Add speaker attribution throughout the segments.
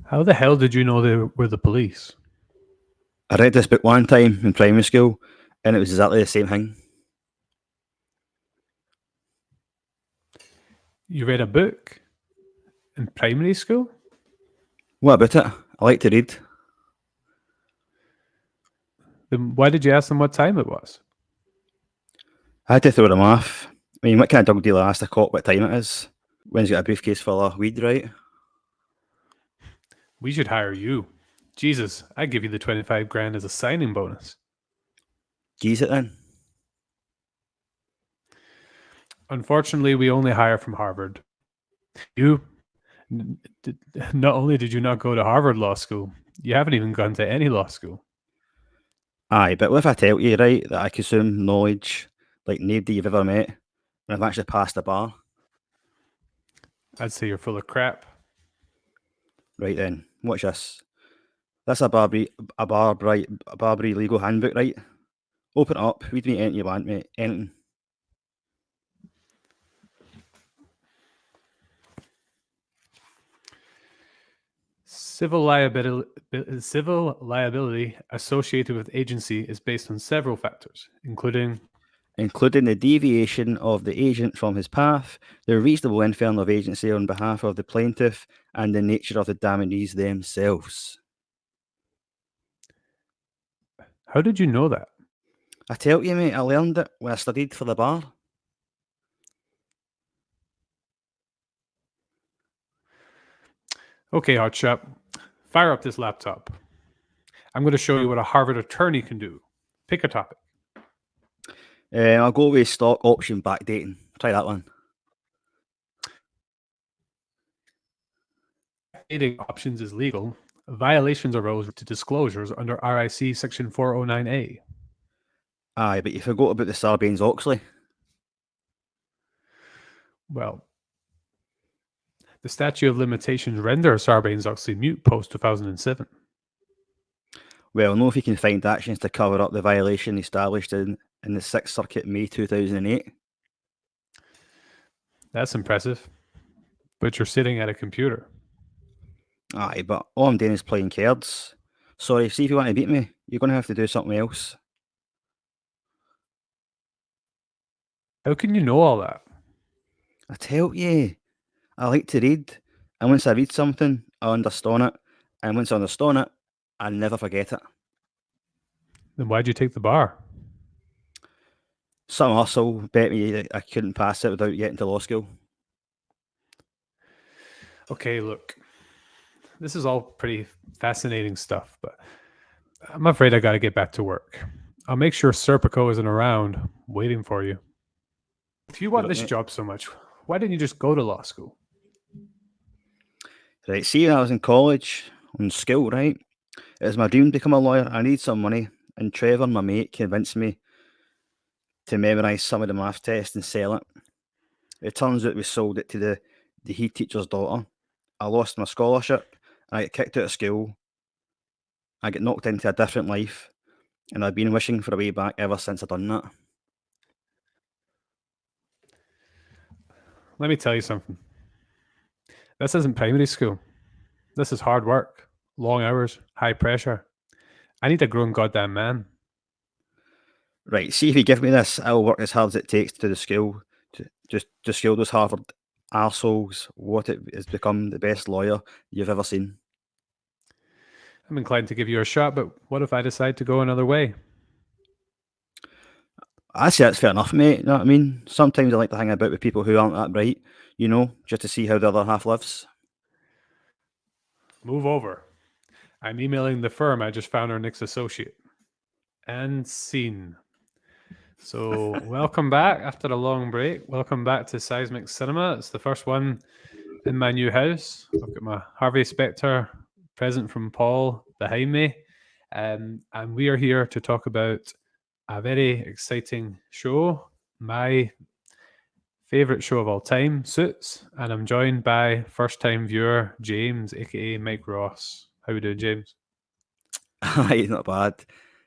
Speaker 1: How the hell did you know they were the police?
Speaker 2: I read this book one time in primary school, and it was exactly the same thing.
Speaker 1: You read a book in primary school?
Speaker 2: What about it? I like to read.
Speaker 1: Then why did you ask them what time it was?
Speaker 2: I had to throw them off. I mean, what kind of dog dealer asks a cop what time it is? When he's got a briefcase full of weed, right?
Speaker 1: We should hire you. Jesus, I'd give you the 25 grand as a signing bonus.
Speaker 2: Geez it then.
Speaker 1: Unfortunately, we only hire from Harvard. You, not only did you not go to Harvard Law School, you haven't even gone to any law school.
Speaker 2: Aye, but if I tell you, right, that I consume knowledge like nobody you've ever met, and I've actually passed the bar,
Speaker 1: I'd say you're full of crap.
Speaker 2: right then, watch this. That's a Barbary legal handbook, right? Open it up, read me anything you want, mate, anything.
Speaker 1: Civil liability associated with agency is based on several factors, including
Speaker 2: Including the deviation of the agent from his path, the reasonable inference of agency on behalf of the plaintiff, and the nature of the damages themselves.
Speaker 1: how did you know that?
Speaker 2: I tell you, mate, I learned it when I studied for the bar.
Speaker 1: Okay, hotshot, fire up this laptop. I'm going to show you what a Harvard attorney can do. Pick a topic.
Speaker 2: I'll go with stock option backdating. Try that one.
Speaker 1: Backdating options is legal. Violations arose to disclosures under RIC Section 409A.
Speaker 2: Aye, but you forgot about the Sarbanes-Oxley.
Speaker 1: Well, the statute of limitations renders Sarbanes-Oxley mute post 2007.
Speaker 2: Well, know if you can find actions to cover up the violation established in the Sixth Circuit May 2008.
Speaker 1: That's impressive. But you're sitting at a computer.
Speaker 2: Aye, but all I'm doing is playing cards. Sorry, see if you want to beat me, you're going to have to do something else.
Speaker 1: How can you know all that?
Speaker 2: I tell you, I like to read, and once I read something, I understand it, and once I understand it, I never forget it.
Speaker 1: Then why'd you take the bar?
Speaker 2: Some hustle bet me that I couldn't pass it without getting to law school.
Speaker 1: Okay, look, this is all pretty fascinating stuff, but I'm afraid I got to get back to work. I'll make sure Serpico isn't around waiting for you. If you want this job so much, why didn't you just go to law school?
Speaker 2: Right, see, when I was in college, in school, right, it was my dream to become a lawyer. I need some money, and Trevor, my mate, convinced me to memorise some of the math tests and sell it. It turns out we sold it to the head teacher's daughter. I lost my scholarship, and I got kicked out of school. I got knocked into a different life, and I've been wishing for a way back ever since I done that.
Speaker 1: Let me tell you something. This isn't primary school. This is hard work, long hours, high pressure. I need a grown goddamn man.
Speaker 2: Right, see if you give me this, I'll work as hard as it takes to the school, to show those Harvard arseholes what it has become the best lawyer you've ever seen.
Speaker 1: I'm inclined to give you a shot, but what if I decide to go another way?
Speaker 2: I say that's fair enough, mate. You know what I mean? Sometimes I like to hang about with people who aren't that bright, just to see how the other half lives.
Speaker 1: Move over. I'm emailing the firm. I just found our next associate. And scene. So, welcome back after a long break. Welcome back to Seismic Cinema. It's the first one in my new house. I've got my Harvey Specter present from Paul behind me. And we are here to talk about a very exciting show, my favorite show of all time, Suits. And I'm joined by first-time viewer James, aka Mike Ross. How we doing, James?
Speaker 2: Aye, not bad.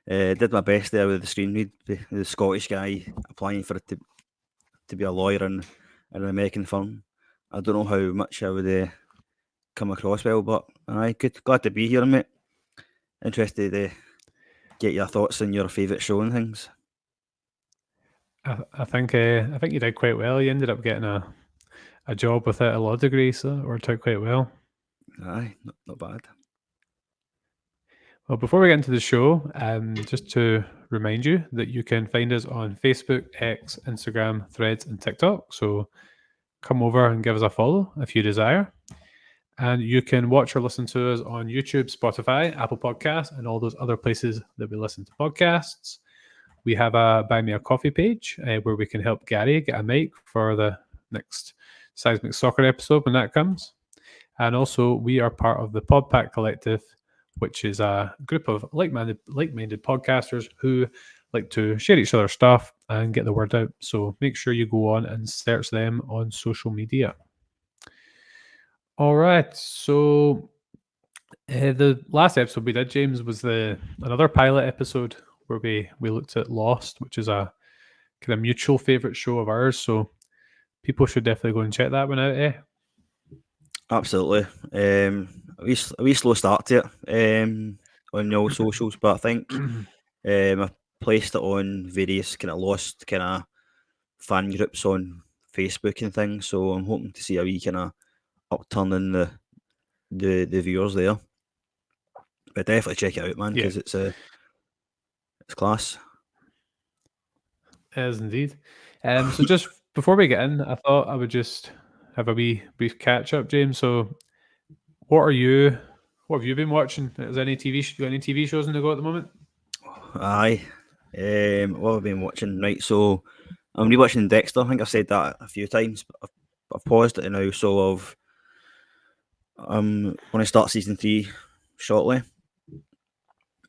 Speaker 2: Did my best there with the screen read, the Scottish guy applying for it to be a lawyer in an American firm. I don't know how much I would come across well. But aye, good, glad to be here, mate. Interested to get your thoughts on your favourite show and things.
Speaker 1: I think you did quite well. You ended up getting a job without a law degree, so it worked out quite well.
Speaker 2: Aye, not bad.
Speaker 1: Well, before we get into the show, just to remind you that you can find us on Facebook, X, Instagram, Threads, and TikTok. So come over and give us a follow if you desire. And you can watch or listen to us on YouTube, Spotify, Apple Podcasts, and all those other places that we listen to podcasts. We have a Buy Me a Coffee page where we can help Gary get a mic for the next Seismic Soccer episode when that comes. And also, we are part of the PodPack Collective, which is a group of like-minded podcasters who like to share each other's stuff and get the word out. So make sure you go on and search them on social media. All right. So the last episode we did, James, was another pilot episode where we looked at Lost, which is a kind of mutual favorite show of ours. So people should definitely go and check that one out, eh?
Speaker 2: Absolutely. A wee slow start to it on all socials, but I think I placed it on various kind of Lost kind of fan groups on Facebook and things. So I'm hoping to see a wee kind of upturn in the viewers there. But definitely check it out, man, because it's class.
Speaker 1: It is indeed. So just before we get in, I thought I would just have a wee brief catch up, James. So what have you been watching? Is there any TV shows in the go at the moment?
Speaker 2: Aye. What I've been watching, right? So I'm rewatching Dexter. I think I've said that a few times, but I've paused it now. So I'm going to start season 3 shortly.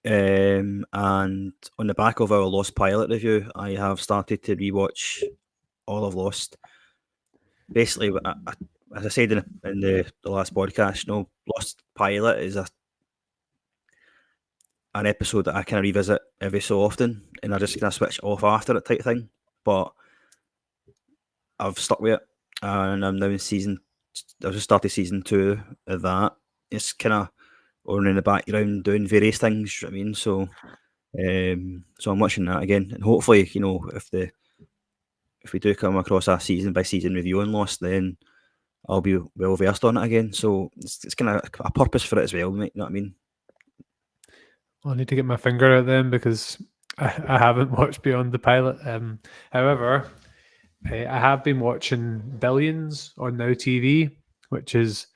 Speaker 2: And on the back of our Lost pilot review, I have started to rewatch all of Lost. Basically, as I said in the last podcast, Lost pilot is an episode that I kind of revisit every so often, and I just kind of switch off after it type thing. But I've stuck with it, and I'm now in I've just started season 2 of that. It's kind of on in the background doing various things. You know what I mean? So I'm watching that again, and hopefully, if we do come across a season by season review on Lost, then I'll be well versed on it again. So it's kind of a purpose for it as well, mate. You know what I mean?
Speaker 1: Well, I need to get my finger out then because I haven't watched beyond the pilot. However, I have been watching Billions on Now TV, which is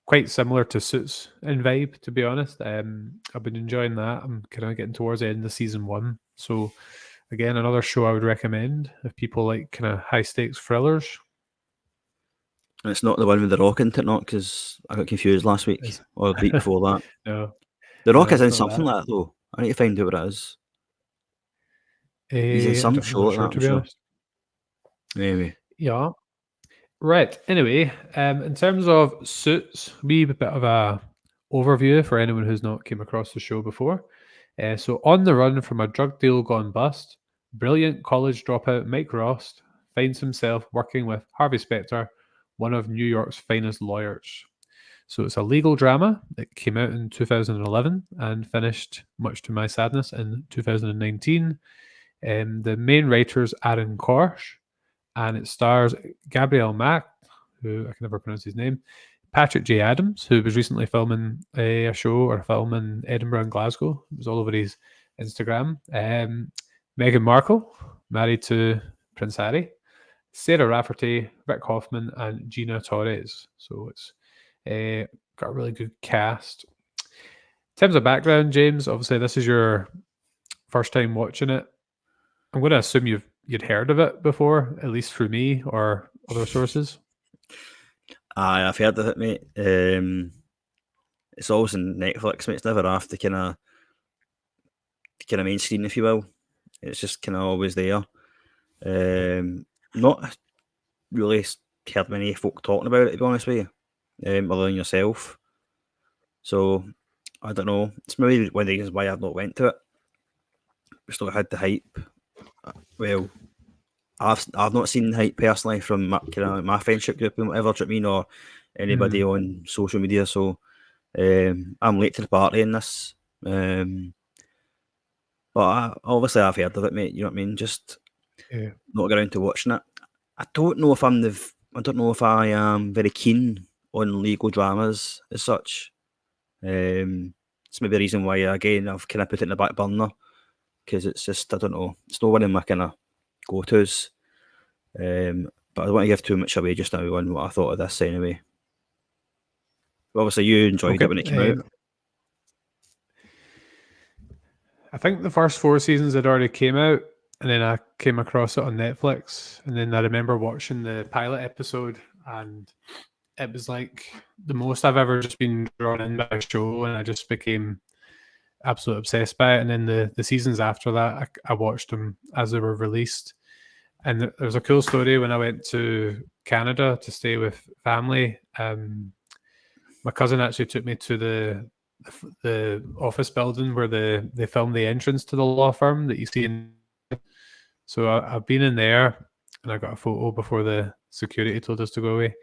Speaker 1: quite similar to Suits in vibe, to be honest. I've been enjoying that. I'm kind of getting towards the end of season 1. So, again, another show I would recommend if people like kind of high stakes thrillers.
Speaker 2: And it's not the one with the Rock, isn't it? Not because I got confused last week or the week before that.
Speaker 1: No.
Speaker 2: The Rock is in
Speaker 1: it's not
Speaker 2: something like that, though. I need to find out what it is. He's in
Speaker 1: I'm
Speaker 2: some
Speaker 1: not
Speaker 2: show like
Speaker 1: sure,
Speaker 2: that,
Speaker 1: to
Speaker 2: I'm
Speaker 1: be
Speaker 2: sure.
Speaker 1: honest.
Speaker 2: Maybe.
Speaker 1: Yeah. Right. Anyway, in terms of Suits, we have a bit of a overview for anyone who's not came across the show before. So, on the run from a drug deal gone bust, brilliant college dropout Mike Ross finds himself working with Harvey Specter, one of New York's finest lawyers. So, it's a legal drama that came out in 2011 and finished, much to my sadness, in 2019. The main writer's Aaron Korsh, and it stars Gabriel Mack, who I can never pronounce his name, Patrick J. Adams, who was recently filming a show or a film in Edinburgh and Glasgow. It was all over his Instagram. Meghan Markle, married to Prince Harry. Sarah Rafferty, Rick Hoffman, and Gina Torres. So it's got a really good cast. In terms of background, James, obviously this is your first time watching it. I'm going to assume you'd heard of it before, at least through me or other sources.
Speaker 2: Aye, I've heard of it, mate. It's always on Netflix, mate. It's never off the kind of main screen, if you will. It's just kind of always there. Not really heard many folk talking about it, to be honest with you, other than yourself. So I don't know. It's maybe one of the reasons why I've not went to it. We've still had the hype. Well, I've not seen the hype personally from my friendship group and whatever. Do you know what I mean? Or anybody on social media. So I'm late to the party in this. But obviously I've heard of it, mate. You know what I mean? Just
Speaker 1: Yeah.
Speaker 2: not get around to watching it. I don't know if I don't know if I am very keen on legal dramas as such. It's maybe a reason why again I've kind of put it in the back burner because it's just I don't know. It's not one of my kind of go tos. But I don't want to give too much away just now on what I thought of this anyway. Obviously, you enjoyed
Speaker 1: Okay.
Speaker 2: it when it came out.
Speaker 1: I think the first 4 seasons had already came out, and then I came across it on Netflix, and then I remember watching the pilot episode, and it was like the most I've ever just been drawn in by a show, and I just became absolutely obsessed by it. And then the seasons after that, I watched them as they were released. And there was a cool story when I went to Canada to stay with family. My cousin actually took me to the office building where they filmed the entrance to the law firm that you see in. So I've been in there, and I got a photo before the security told us to go away.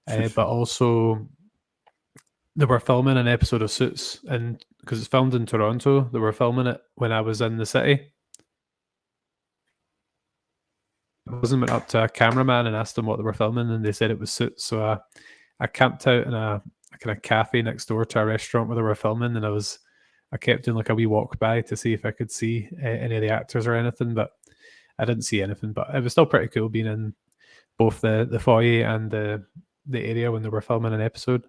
Speaker 1: But also, they were filming an episode of Suits, and because it's filmed in Toronto, they were filming it when I was in the city. I went up to a cameraman and asked them what they were filming, and they said it was Suits. So I camped out in a kind of cafe next door to a restaurant where they were filming, and I kept doing like a wee walk by to see if I could see any of the actors or anything, but I didn't see anything. But it was still pretty cool being in both the foyer and the area when they were filming an episode.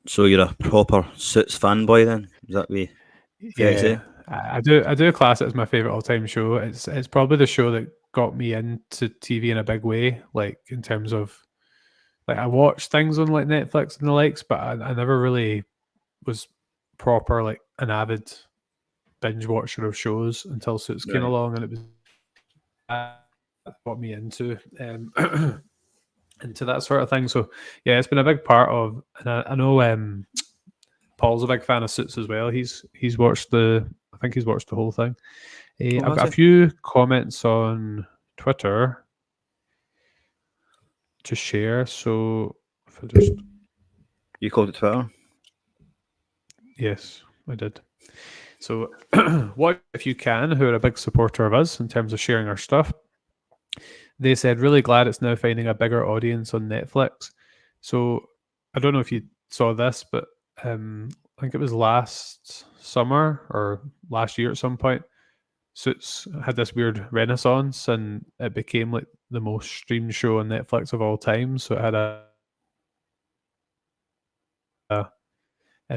Speaker 2: So you're a proper Suits fanboy then? Is that be fair to say?
Speaker 1: I do class it as my favorite all-time show. It's probably the show that got me into TV in a big way, like in terms of like I watched things on like Netflix and the likes, but I never really was proper like an avid binge watcher of shows until Suits came
Speaker 2: Right.
Speaker 1: along, and it was that got me into into that sort of thing. So yeah, it's been a big part of, and I know Paul's a big fan of Suits as well. He's watched I think he's watched the whole thing.
Speaker 2: Oh,
Speaker 1: I've
Speaker 2: has
Speaker 1: got a
Speaker 2: he?
Speaker 1: few comments on Twitter to share. So if I just
Speaker 2: You called it Twitter?
Speaker 1: yes, I did. So what if you can, who are a big supporter of us in terms of sharing our stuff? They said, really glad it's now finding a bigger audience on Netflix. So I don't know if you saw this, but I think it was last summer or last year at some point. Suits had this weird renaissance, and it became like the most streamed show on Netflix of all time. So it had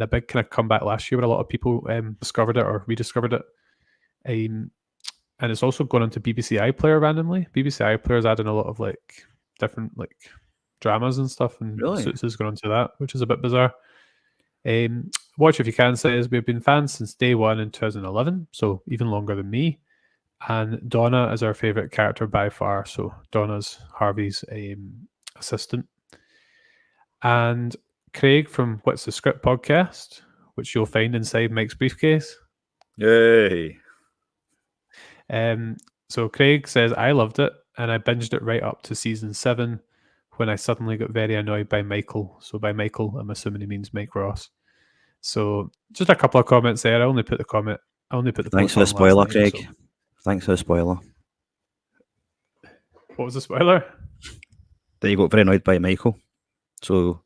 Speaker 1: a big kind of comeback last year where a lot of people discovered it or rediscovered it. And it's also gone into BBC iPlayer randomly. BBC iPlayer's adding a lot of like different like dramas and stuff, and
Speaker 2: Really?
Speaker 1: Suits has gone into that, which is a bit bizarre. Watch If You Can says we've been fans since day one in 2011, so even longer than me. And Donna is our favorite character by far. So Donna's Harvey's assistant. And Craig from What's the Script podcast, which you'll find inside Mike's briefcase.
Speaker 2: Yay.
Speaker 1: So Craig says, I loved it, and I binged it right up to season 7 when I suddenly got very annoyed by Michael. So by Michael, I'm assuming he means Mike Ross. So just a couple of comments there. I only put the
Speaker 2: Thanks for the
Speaker 1: post on
Speaker 2: spoiler,
Speaker 1: last night,
Speaker 2: Craig.
Speaker 1: so.
Speaker 2: Thanks for the spoiler.
Speaker 1: What was the spoiler?
Speaker 2: That you got very annoyed by Michael. So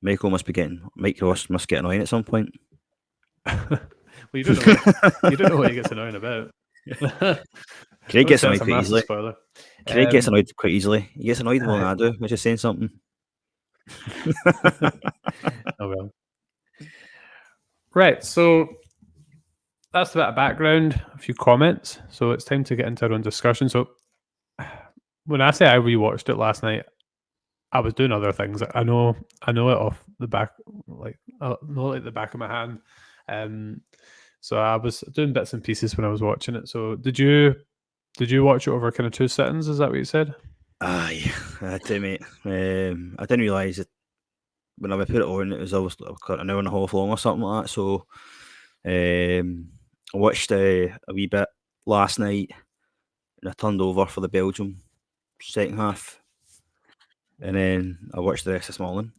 Speaker 2: Mike Ross must get annoying at some point.
Speaker 1: Well, you don't know what he gets annoying about.
Speaker 2: Craig gets annoyed
Speaker 1: That's a
Speaker 2: quite
Speaker 1: massive
Speaker 2: easily.
Speaker 1: spoiler.
Speaker 2: Craig gets annoyed quite easily. He gets annoyed more than I do, which is saying something.
Speaker 1: Oh well. Right, so that's a bit of background, a few comments. So it's time to get into our own discussion. So when I say I rewatched it last night, I was doing other things. I know it off the back, like the back of my hand. So I was doing bits and pieces when I was watching it. So did you watch it over kind of 2 sittings? Is that what you said?
Speaker 2: Aye, I do, mate. I didn't realise it when I put it on. It was always like an hour and a half long or something like that. So I watched a wee bit last night, and I turned over for the Belgium second half. and then I watched the rest this morning.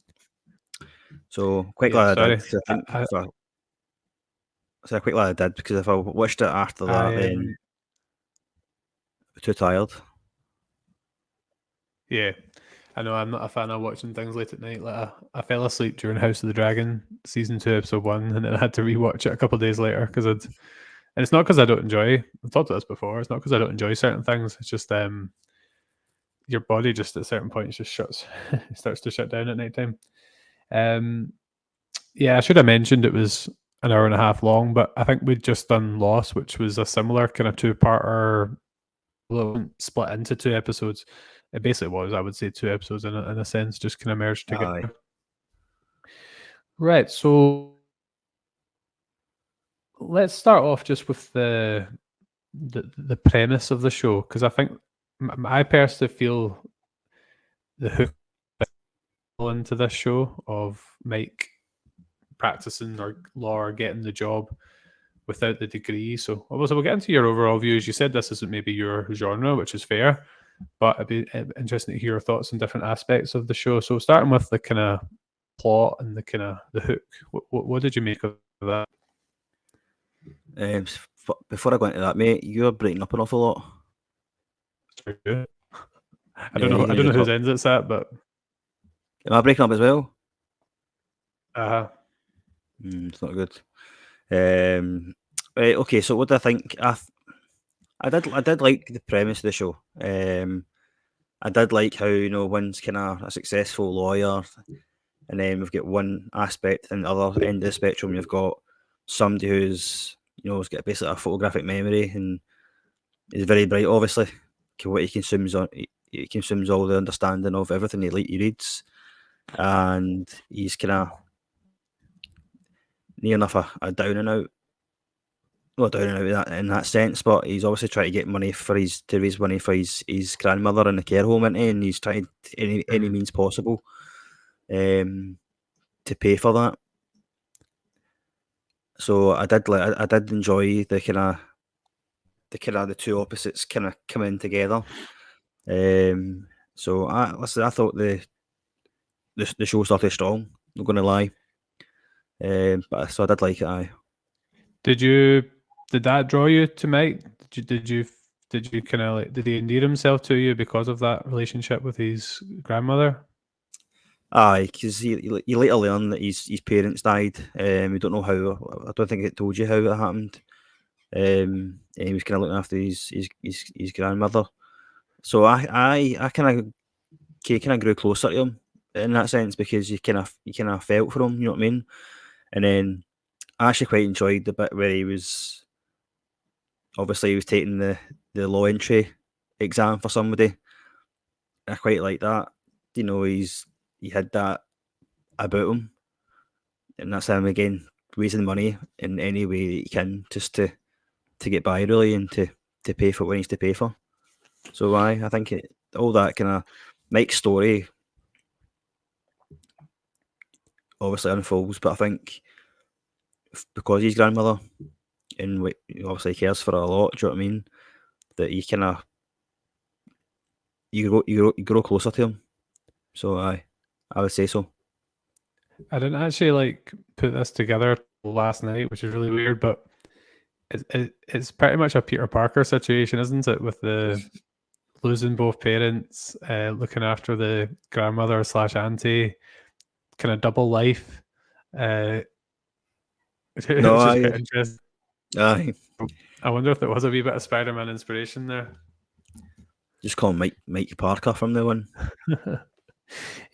Speaker 2: So quite
Speaker 1: Yeah,
Speaker 2: glad I
Speaker 1: sorry.
Speaker 2: did. 'Cause I think
Speaker 1: I,
Speaker 2: if I, so quite glad I did because if I watched it after that,
Speaker 1: I
Speaker 2: then I'm too tired.
Speaker 1: yeah, I know I'm not a fan of watching things late at night. Like I fell asleep during House of the Dragon season 2, episode 1, and then I had to rewatch it a couple of days later because I'd. And it's not because I don't enjoy. I've talked about this before. It's not because I don't enjoy certain things. It's just your body just at certain points just shuts, starts to shut down at night time. Um, yeah, I should have mentioned it was an hour and a half long, but I think we'd just done Lost, which was a similar kind of two-parter, split into 2 episodes. It basically was, I would say, 2 episodes in a sense, just kind of merged together.
Speaker 2: Aye.
Speaker 1: Right. So let's start off just with the premise of the show, because I think I personally feel the hook into this show of Mike practicing or law or getting the job without the degree. So obviously we'll get into your overall views. You said this isn't maybe your genre, which is fair, but it'd be interesting to hear your thoughts on different aspects of the show. So starting with the kind of plot and the kind of the hook, what did you make of that?
Speaker 2: Before I go into that, mate, you're breaking up an awful lot.
Speaker 1: I don't
Speaker 2: Yeah,
Speaker 1: know.
Speaker 2: you
Speaker 1: I
Speaker 2: need
Speaker 1: don't
Speaker 2: to
Speaker 1: know whose
Speaker 2: talk.
Speaker 1: ends it's at, but
Speaker 2: Am I breaking up as well?
Speaker 1: uh,
Speaker 2: It's not good. Right, okay. So what do I think? I did like the premise of the show. I did like how one's kind of a successful lawyer, and then we've got one aspect, and the other end of the spectrum, you've got somebody who's has got basically a photographic memory and is very bright. Obviously, what he consumes he consumes all the understanding of everything he reads, and he's kind of near enough a down and out. Not down and out in that sense, but he's obviously trying to get money to raise money for his grandmother in the care home, and he's trying any means possible um, to pay for that. So I did enjoy the two opposites kind of coming together. So I thought the show started strong. Not gonna lie, but so I did like it. Aye.
Speaker 1: did you did that draw you to Mike? Did you kind of like did he endear himself to you because of that relationship with his grandmother?
Speaker 2: Aye, because you later learn that his parents died. We don't know how. I don't think it told you how it happened. And he was kind of looking after his grandmother. So I kind of grew closer to him in that sense because you kind of felt for him. You know what I mean? And then I actually quite enjoyed the bit where he was taking the law entry exam for somebody. I quite like that. He had that about him, and that's him again raising money in any way that he can just to get by really and to pay for what he needs to pay for. So I think all that kind of Mike's story obviously unfolds, but I think because his grandmother and he obviously cares for her a lot. Do you know what I mean? That you kind of you grow closer to him. So I would say so.
Speaker 1: I didn't actually like put this together last night, which is really weird, but it's pretty much a Peter Parker situation, isn't it? With the losing both parents, looking after the grandmother slash auntie, kind of double life, uh,
Speaker 2: No,
Speaker 1: which is quite interesting.
Speaker 2: I
Speaker 1: I wonder if there was a wee bit of Spider-Man inspiration there.
Speaker 2: just call him Mike Parker from now on.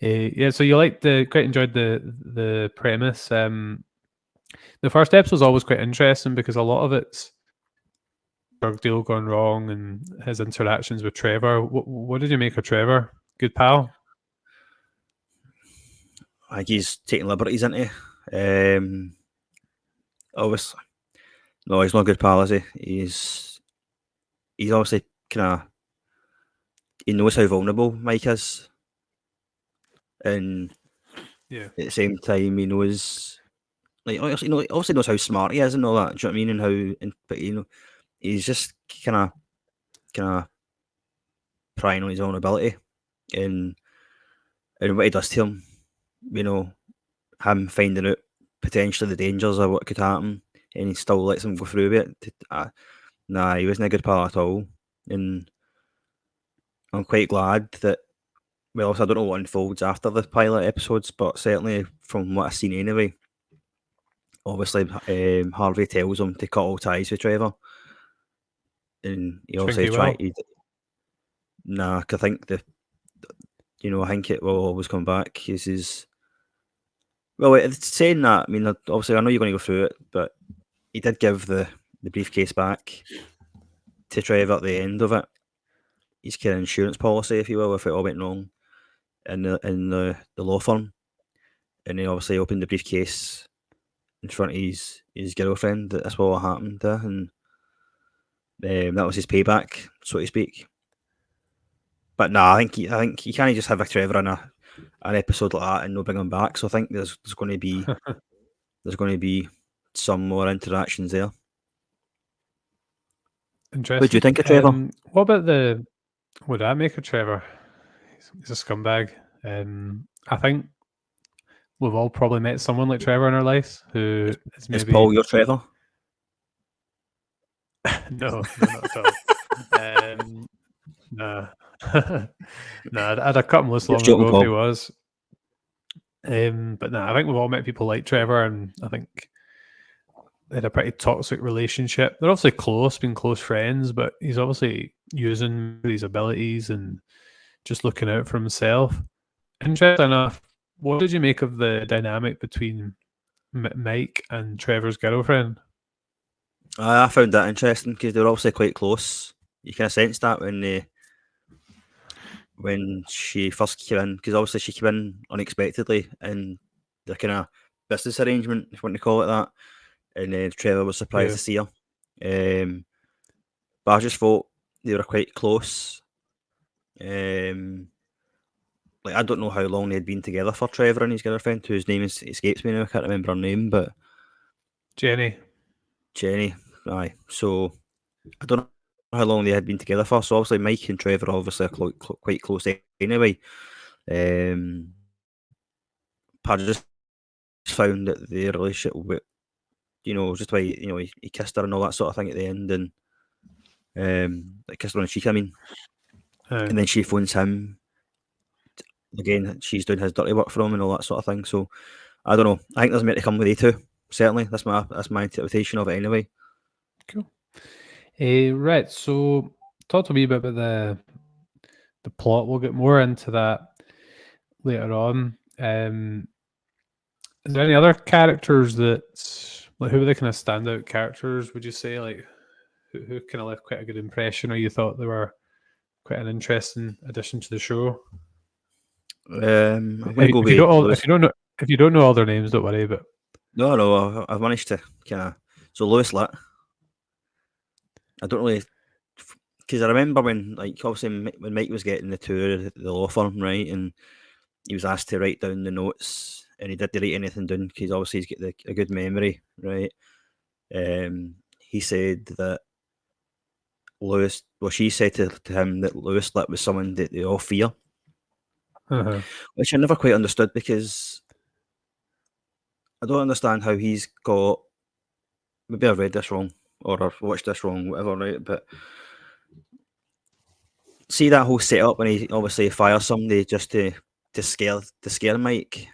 Speaker 1: Yeah, so you quite enjoyed the premise. The first episode was always quite interesting because a lot of it's drug deal gone wrong and his interactions with Trevor. What did you make of Trevor? Good pal?
Speaker 2: I think he's taking liberties, isn't he? Obviously, no, he's not a good pal, is he? He's obviously kind of he knows how vulnerable Mike is, and
Speaker 1: Yeah.
Speaker 2: at the same time, he knows like obviously knows how smart he is and all that. Do you know what I mean? But he's just kind of prying on his own ability, and and what he does to him, him finding out potentially the dangers of what could happen, and he still lets him go through with it. Nah, he wasn't a good part at all, and I'm quite glad that. Well, also, I don't know what unfolds after the pilot episodes, but certainly from what I've seen anyway, obviously Harvey tells him to cut all ties with Trevor, and he
Speaker 1: Do you think
Speaker 2: obviously
Speaker 1: he
Speaker 2: try.
Speaker 1: will?
Speaker 2: Nah, I think I think it will always come back. Well, it's saying that. I mean, obviously, I know you're going to go through it, but he did give the briefcase back to Trevor at the end of it. His kind of insurance policy, if you will, if it all went wrong in the law firm, and he obviously opened the briefcase in front of his girlfriend. That's what happened there, and that was his payback, so to speak. But nah, I think you can't just have a Trevor in an episode like that and no bring him back. So I think there's going to be some more interactions there. What do you
Speaker 1: Interesting.
Speaker 2: think of Trevor?
Speaker 1: What about would I make of Trevor? He's a scumbag. I think we've all probably met someone like Trevor in our lives who is
Speaker 2: Is
Speaker 1: maybe
Speaker 2: Paul your Trevor?
Speaker 1: no, not at all. Nah, nah. I'd have cut him loose
Speaker 2: Just
Speaker 1: long
Speaker 2: joking,
Speaker 1: ago if he
Speaker 2: Paul.
Speaker 1: was. But nah, I think we've all met people like Trevor, and I think they had a pretty toxic relationship. They're obviously close, being close friends, but he's obviously using his abilities and just looking out for himself. Interesting enough, what did you make of the dynamic between Mike and Trevor's girlfriend?
Speaker 2: I found that interesting because they're obviously quite close. You kind of sense that when she first came in, because obviously she came in unexpectedly in the kind of business arrangement, if you want to call it that, and Trevor was surprised
Speaker 1: Yeah,
Speaker 2: to see her. But I just thought they were quite close. Like I don't know how long they had been together for, Trevor and his girlfriend, whose name escapes me now. I can't remember her name, but
Speaker 1: Jenny.
Speaker 2: Jenny. Aye. So I don't know how long they had been together for. So obviously Mike and Trevor obviously are quite close anyway. But I just found that their relationship with, just why he kissed her and all that sort of thing at the end, and like kissed her on the cheek. I mean, and then she phones him again. She's doing his dirty work for him and all that sort of thing. So I don't know. I think there's meant to come with they two. Certainly, that's my interpretation of it anyway.
Speaker 1: Cool. Right. So talk to me a bit about the plot. We'll get more into that later on. Is there any other characters that, like, who were the kind of standout characters? Would you say, like, who kind of left quite a good impression, or you thought they were quite an interesting addition to the show?
Speaker 2: I'm going to go
Speaker 1: If you
Speaker 2: with
Speaker 1: don't all,
Speaker 2: Lewis.
Speaker 1: if you don't know all their names, don't worry. But
Speaker 2: No, I've managed to kind of. So Lewis Litt. I don't really, because I remember when, like, obviously when Mike was getting the tour of the law firm, right, and he was asked to write down the notes, and he didn't write anything down because obviously he's got a good memory, right? He said that she said to him that Lewis Litt was someone that they all fear, which I never quite understood because I don't understand how he's got. Maybe I've read this wrong or I've watched this wrong, whatever, right? But see that whole setup when he obviously fires somebody just to scare Mike.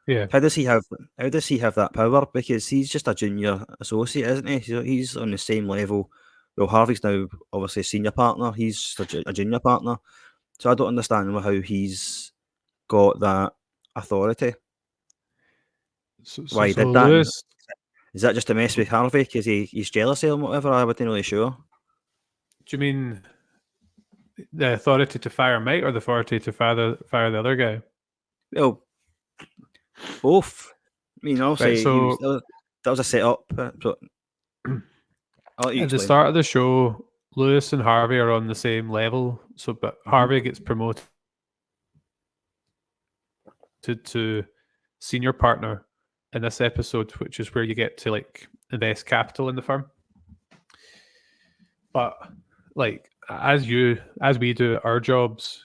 Speaker 1: yeah.
Speaker 2: How does he have that power? Because he's just a junior associate, isn't he? He's on the same level. Well, Harvey's now obviously a senior partner. He's just a junior partner. So I don't understand how he's got that authority. Why he
Speaker 1: So
Speaker 2: did that? And
Speaker 1: Lewis,
Speaker 2: is that just to mess with Harvey because he's jealous of him, whatever? I wasn't really sure.
Speaker 1: do you mean the authority to fire Mike or the authority to fire the other guy?
Speaker 2: Well, both. I mean,
Speaker 1: Right.
Speaker 2: obviously
Speaker 1: So
Speaker 2: that was a setup, but I'll let you
Speaker 1: at the
Speaker 2: explain.
Speaker 1: start of the show, Lewis and Harvey are on the same level. So, but Harvey gets promoted to senior partner in this episode, which is where you get to, like, invest capital in the firm. But, like, as we do our jobs,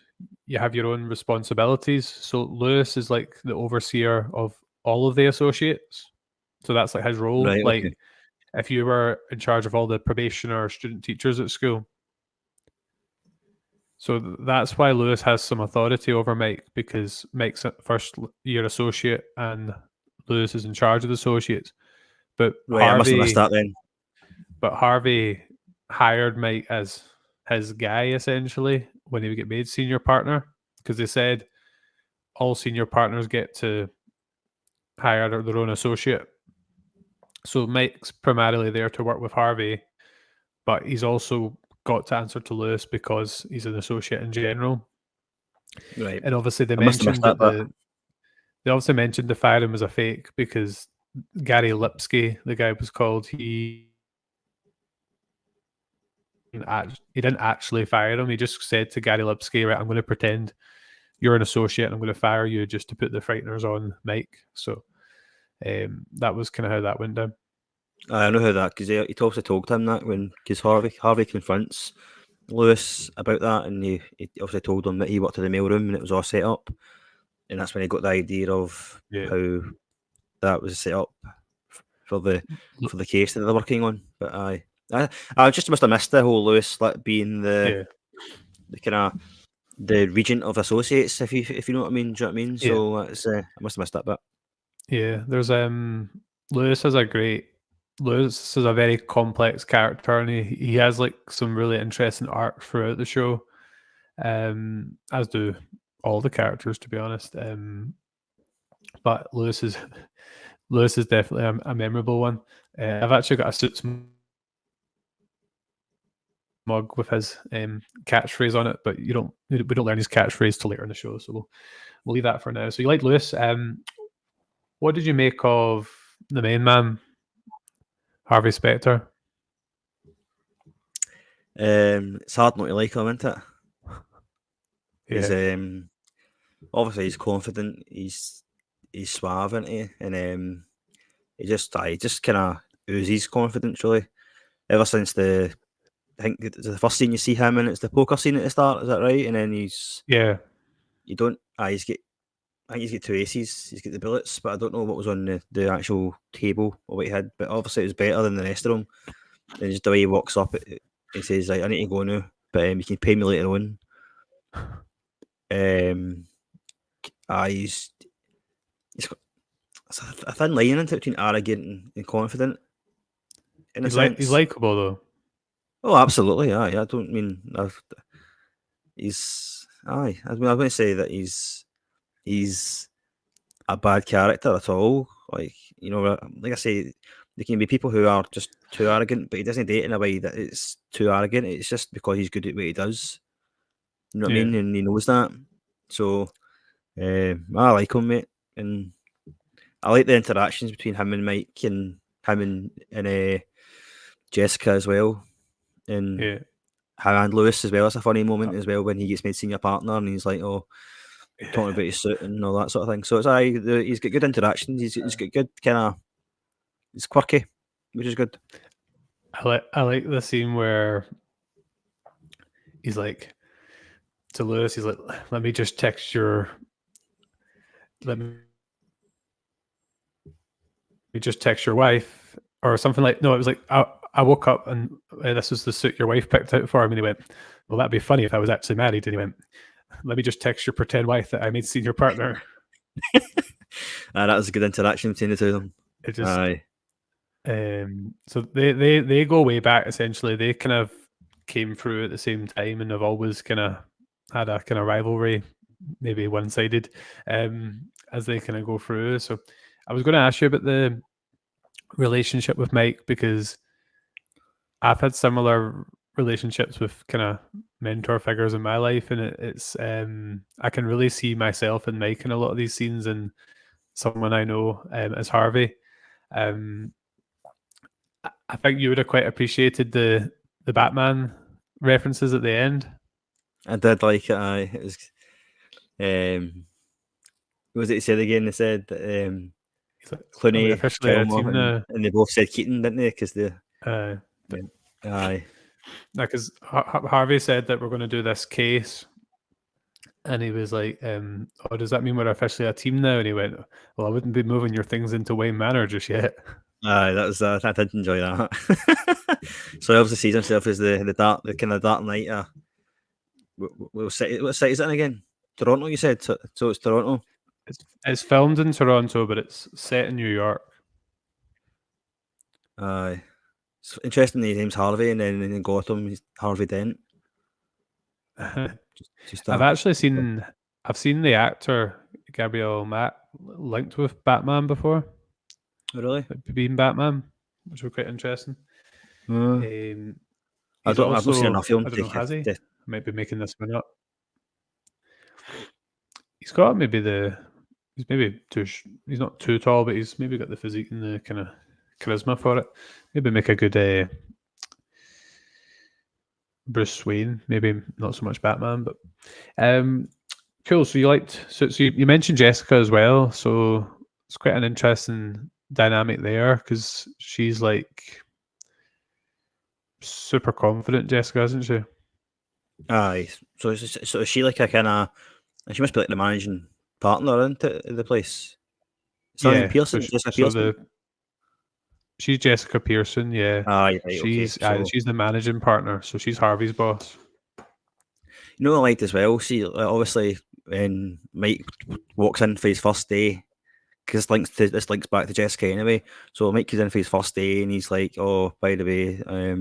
Speaker 1: you have your own responsibilities. So Lewis is like the overseer of all of the associates. So that's like his role.
Speaker 2: Right. Okay.
Speaker 1: Like if you were in charge of all the probation or student teachers at school. So that's why Lewis has some authority over Mike, because Mike's a first year associate and Lewis is in charge of the associates. But
Speaker 2: Right. I must have missed that then.
Speaker 1: Harvey hired Mike as his guy essentially when he would get made senior partner, because they said all senior partners get to hire their own associate. So Mike's primarily there to work with Harvey, but he's also got to answer to Lewis because he's an associate in general.
Speaker 2: Right.
Speaker 1: And obviously
Speaker 2: I must have missed that bit.
Speaker 1: they also mentioned the firing was a fake because Gary Lipsky, the guy was called, he didn't actually fire him. He just said to Gary Lipsky, right, I'm going to pretend you're an associate and I'm going to fire you just to put the frighteners on Mike. So that was kind of how that went down.
Speaker 2: I know how that, because he also told him that because Harvey confronts Lewis about that, and he obviously told him that he worked in the mailroom and it was all set up, and that's when he got the idea of how that was set up for the case that they're working on. But I just must have missed the whole Lewis being the kind of the regent of associates, if you know what I mean. Do you know what I mean? So it's I must have missed that bit.
Speaker 1: Yeah, there's Lewis is a very complex character, and he has like some really interesting arcs throughout the show, as do all the characters, to be honest. But Lewis is definitely a memorable one. I've actually got a Suits mug with his catchphrase on it, but we don't learn his catchphrase till later in the show, so we'll leave that for now. So you like Lewis? What did you make of the main man, Harvey Specter?
Speaker 2: It's hard not to like him, isn't it?
Speaker 1: Yeah.
Speaker 2: He's obviously he's confident, he's suave, isn't he? And he just kind of oozes confidence, really. Ever since I think the first scene you see him in, it's the poker scene at the start, is that right? And then he's I think he's got 2 aces. He's got the bullets, but I don't know what was on the actual table or what he had. But obviously, it was better than the rest of them. And just the way he walks up, he says, like, "I need to go now, but you can pay me later on." He's got a thin line in it between arrogant and confident. In a sense,
Speaker 1: he's likable though.
Speaker 2: Oh, absolutely. I don't mean he's. I mean, I wouldn't say that he's a bad character at all. Like, like I say, there can be people who are just too arrogant, but he doesn't date in a way that it's too arrogant. It's just because he's good at what he does. You know what I mean? And he knows that. So I like him, mate. And I like the interactions between him and Mike and him and Jessica as well. And and Lewis as well. It's a funny moment as well when he gets made senior partner and he's like, talking about his suit and all that sort of thing. So he's got good interactions. He's got good he's quirky, which is good.
Speaker 1: I like the scene where he's like to Lewis, he's like, let me just text your wife or something like. No, it was like I woke up and this was the suit your wife picked out for him, and he went, well, that'd be funny if I was actually married. And he went, let me just text your pretend wife that I made senior partner.
Speaker 2: That was a good interaction between the two of them.
Speaker 1: It just, so they go way back. Essentially, they kind of came through at the same time, and have always kind of had a kind of rivalry, maybe one-sided, as they kind of go through. So I was going to ask you about the relationship with Mike, because I've had similar relationships with kind of mentor figures in my life, and it's I can really see myself in Mike in a lot of these scenes, and someone I know as Harvey. I think you would have quite appreciated the Batman references at the end.
Speaker 2: I did like it. It was what was it he said again? They said Clooney,
Speaker 1: officially a team now,
Speaker 2: and they both said Keaton, didn't they? Because
Speaker 1: because Harvey said that we're going to do this case, And he was like, "Oh, does that mean we're officially a team now?" And he went, "Well, I wouldn't be moving your things into Wayne Manor just yet."
Speaker 2: That was I did enjoy that. So he obviously sees himself as the kind of Dark Knight. What city is it in again? Toronto, you said. So it's Toronto.
Speaker 1: It's filmed in Toronto, but it's set in New York.
Speaker 2: It's interesting. His name's Harvey, and then in Gotham, he's Harvey Dent. Just
Speaker 1: I've actually seen the actor Gabriel Matt linked with Batman before,
Speaker 2: really.
Speaker 1: like being Batman, which was quite interesting.
Speaker 2: I've
Speaker 1: He's
Speaker 2: not seen enough
Speaker 1: also,
Speaker 2: of him.
Speaker 1: I don't know, has he? I might be making this one up. He's got he's maybe he's not too tall, but he's maybe got the physique and the kind of charisma for it. Maybe make a good Bruce Wayne, maybe not so much Batman, but cool. So you mentioned Jessica as well, so it's quite an interesting dynamic there because she's like super confident, Jessica, isn't she?
Speaker 2: Aye. So is she like a kind of? She must be like the managing partner, isn't it, of the place? Something Pearson. Jessica Pearson.
Speaker 1: She's Jessica Pearson. Yeah.
Speaker 2: Aye. Right. Okay. So
Speaker 1: She's the managing partner, so she's Harvey's boss.
Speaker 2: you know what I liked as well. See, obviously when Mike walks in for his first day, because this links back to Jessica anyway. So Mike comes in for his first day, and he's like, "Oh, by the way, I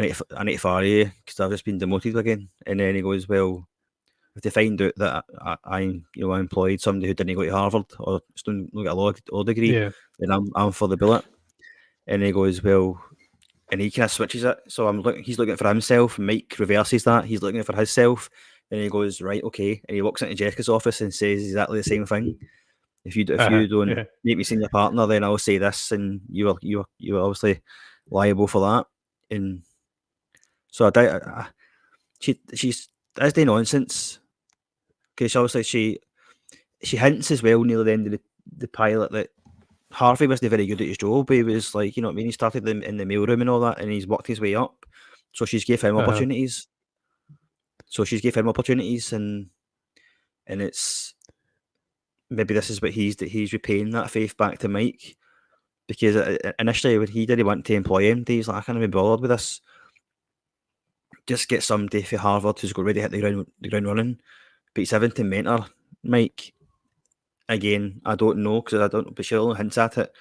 Speaker 2: need to fire you because I've just been demoted again." And then he goes, "Well, if they find out that I employed somebody who didn't go to Harvard or didn't get a law degree,
Speaker 1: Yeah.
Speaker 2: then I'm for the bullet." And he goes, "Well," and he kind of switches it. So he's looking for himself. Mike reverses that. He's looking for himself. And he goes, "Right, okay." And he walks into Jessica's office and says exactly the same thing. If you don't make me senior partner, then I'll say this, and you are obviously liable for that. And so she's that's the nonsense, because obviously she hints as well near the end of the pilot that Harvey wasn't very good at his job. He was like, you know what I mean? He started in the mailroom and all that, and he's worked his way up. So she's gave him opportunities. And it's maybe this is what he's repaying that faith back to Mike, because initially when he didn't want to employ him, he's like, I can't be bothered with this. Just get somebody for Harvard who's got ready to hit the ground running. But he's having to mentor Mike. Again, I don't know, because I don't, but she only hints at it.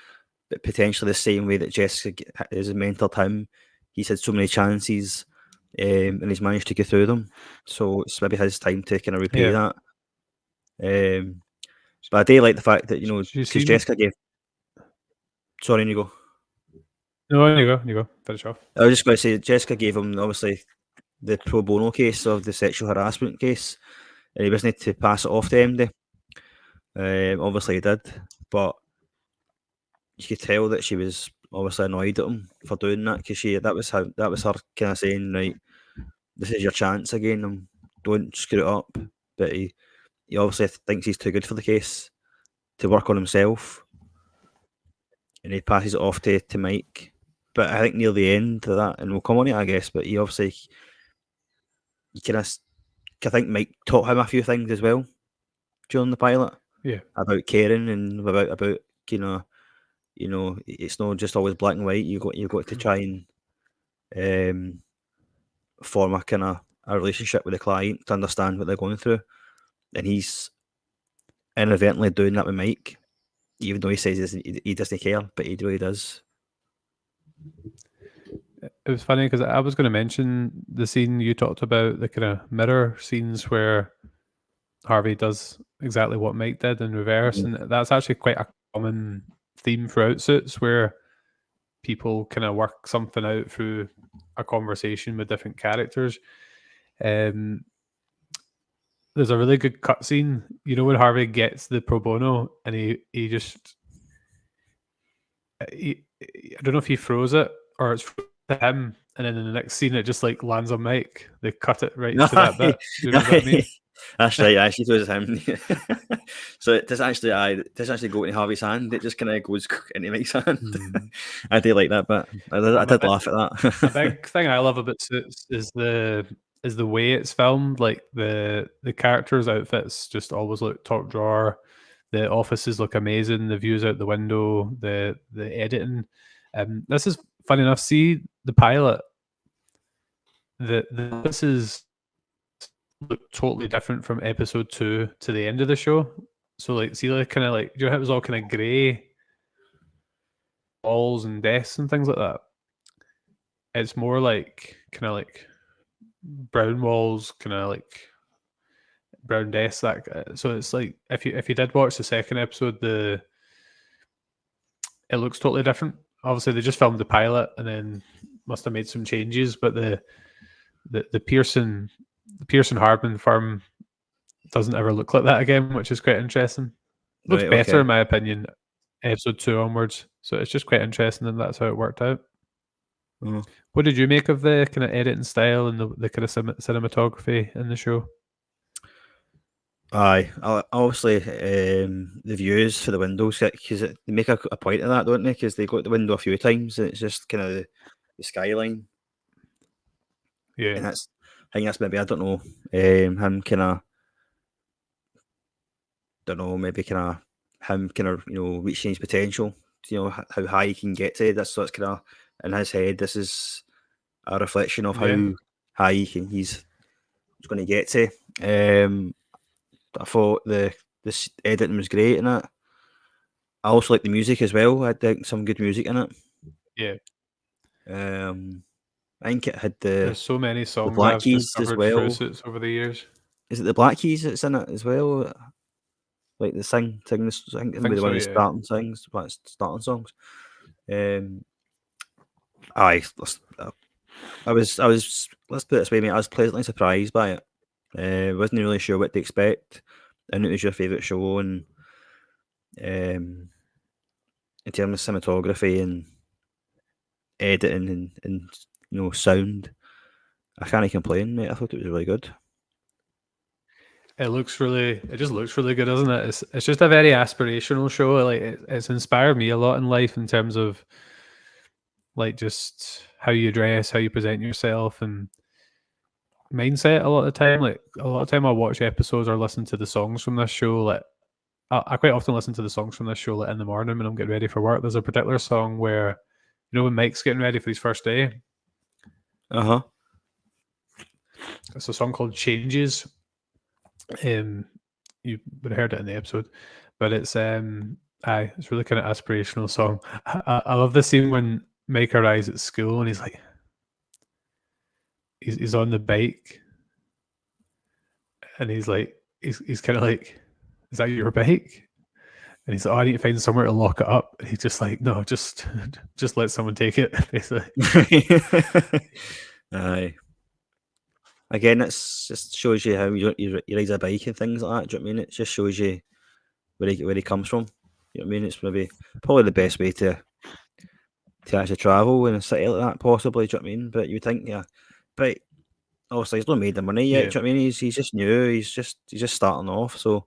Speaker 2: But potentially the same way that Jessica has mentored him, he's had so many chances, and he's managed to get through them. So it's maybe his time to kind of repay that. But I do like the fact that, because Jessica gave. Sorry, you go.
Speaker 1: No, you go. Finish off.
Speaker 2: I was just going to say, Jessica gave him obviously the pro bono case of the sexual harassment case, and he wasn't to pass it off to MD. Obviously he did, but you could tell that she was obviously annoyed at him for doing that, because that was her kind of saying, right, this is your chance again, and don't screw it up. But he obviously thinks he's too good for the case to work on himself, and he passes it off to Mike. But I think near the end of that, and we'll come on it, I guess, but he obviously, I think Mike taught him a few things as well during the pilot.
Speaker 1: Yeah.
Speaker 2: About caring, and about it's not just always black and white. You've got to try and form a kind of a relationship with the client to understand what they're going through. And he's inadvertently doing that with Mike, even though he says he doesn't care, but he really does.
Speaker 1: It was funny because I was going to mention the scene you talked about, the kind of mirror scenes where Harvey does exactly what Mike did in reverse, and that's actually quite a common theme throughout Suits, where people kind of work something out through a conversation with different characters. There's a really good cutscene, when Harvey gets the pro bono, and he just I don't know if he throws it or it's to him, and then in the next scene it just like lands on Mike. They cut it right to that bit. Do you know what I mean?
Speaker 2: That's right. Actually, throws him. So it doesn't actually go into Harvey's hand. It just kind of goes into Mike's hand. I do like that bit. I did laugh at that.
Speaker 1: A big thing I love about Suits is the is the way it's filmed. Like the characters' outfits just always look top drawer. The offices look amazing. The views out the window. The editing. This is funny enough. See the pilot. The offices look totally different from episode 2 to the end of the show. So like, see, like kind of like, you know how it was all kind of grey walls and desks and things like that. It's more like kind of like brown walls, kind of like brown desks. That so it's like if you did watch the second episode, it looks totally different. Obviously, they just filmed the pilot and then must have made some changes, but the Pearson Hardman firm doesn't ever look like that again, which is quite interesting. Looks
Speaker 2: Right,
Speaker 1: better
Speaker 2: okay.
Speaker 1: in my opinion, episode 2 onwards. So it's just quite interesting, and that's how it worked out.
Speaker 2: Uh-huh.
Speaker 1: What did you make of the kind of editing style and the kind of cinematography in the show?
Speaker 2: Aye, obviously, the views for the windows, because they make a point of that, don't they? Because they go out the window a few times, and it's just kind of the skyline,
Speaker 1: Yeah,
Speaker 2: and I think that's maybe, I don't know, him kind of, don't know, maybe kind of him kind of, reaching his potential, how high he can get to. So it's kind of in his head. This is a reflection of
Speaker 1: yeah,
Speaker 2: how high he's going to get to. I thought this editing was great in it. I also like the music as well. I think some good music in it.
Speaker 1: yeah.
Speaker 2: I think it had
Speaker 1: There's so many
Speaker 2: the
Speaker 1: songs
Speaker 2: Black
Speaker 1: I've
Speaker 2: Keys as
Speaker 1: discovered through
Speaker 2: well.
Speaker 1: Suits over the years.
Speaker 2: Is it the Black Keys that's in it as well? Like the sing this. I think
Speaker 1: I
Speaker 2: maybe
Speaker 1: think
Speaker 2: one
Speaker 1: so.
Speaker 2: of the
Speaker 1: Yeah,
Speaker 2: starting songs. Aye, I was. Let's put it this way, mate. I was pleasantly surprised by it. Wasn't really sure what to expect. I knew it was your favourite show, and um, in terms of cinematography and editing and sound, I can't complain, mate. I thought it was really good.
Speaker 1: it just looks really good, doesn't it? It's just a very aspirational show. Like it's inspired me a lot in life in terms of like just how you dress, how you present yourself, and mindset. A lot of the time, like a lot of time, I watch episodes or listen to the songs from this show. Like I quite often listen to the songs from this show like in the morning when I'm getting ready for work. There's a particular song where when Mike's getting ready for his first day.
Speaker 2: Uh-huh.
Speaker 1: It's a song called "Changes." You would have heard it in the episode, but it's really kind of aspirational song. I love the scene when Mike arrives at school and he's like, he's on the bike, and he's kind of like, "Is that your bike?" And he's like, "Oh, I need to find somewhere to lock it up." And he's just like, "No, just just let someone take it." Basically,
Speaker 2: Aye. Again, it's just shows you how you ride a bike and things like that. Do you know what I mean? It just shows you where he comes from. You know what I mean? It's maybe probably the best way to actually travel in a city like that, possibly. Do you know what I mean? But you think, yeah, but obviously he's not made the money yet.
Speaker 1: yeah,
Speaker 2: Do you know what I mean? He's just new. He's just starting off. So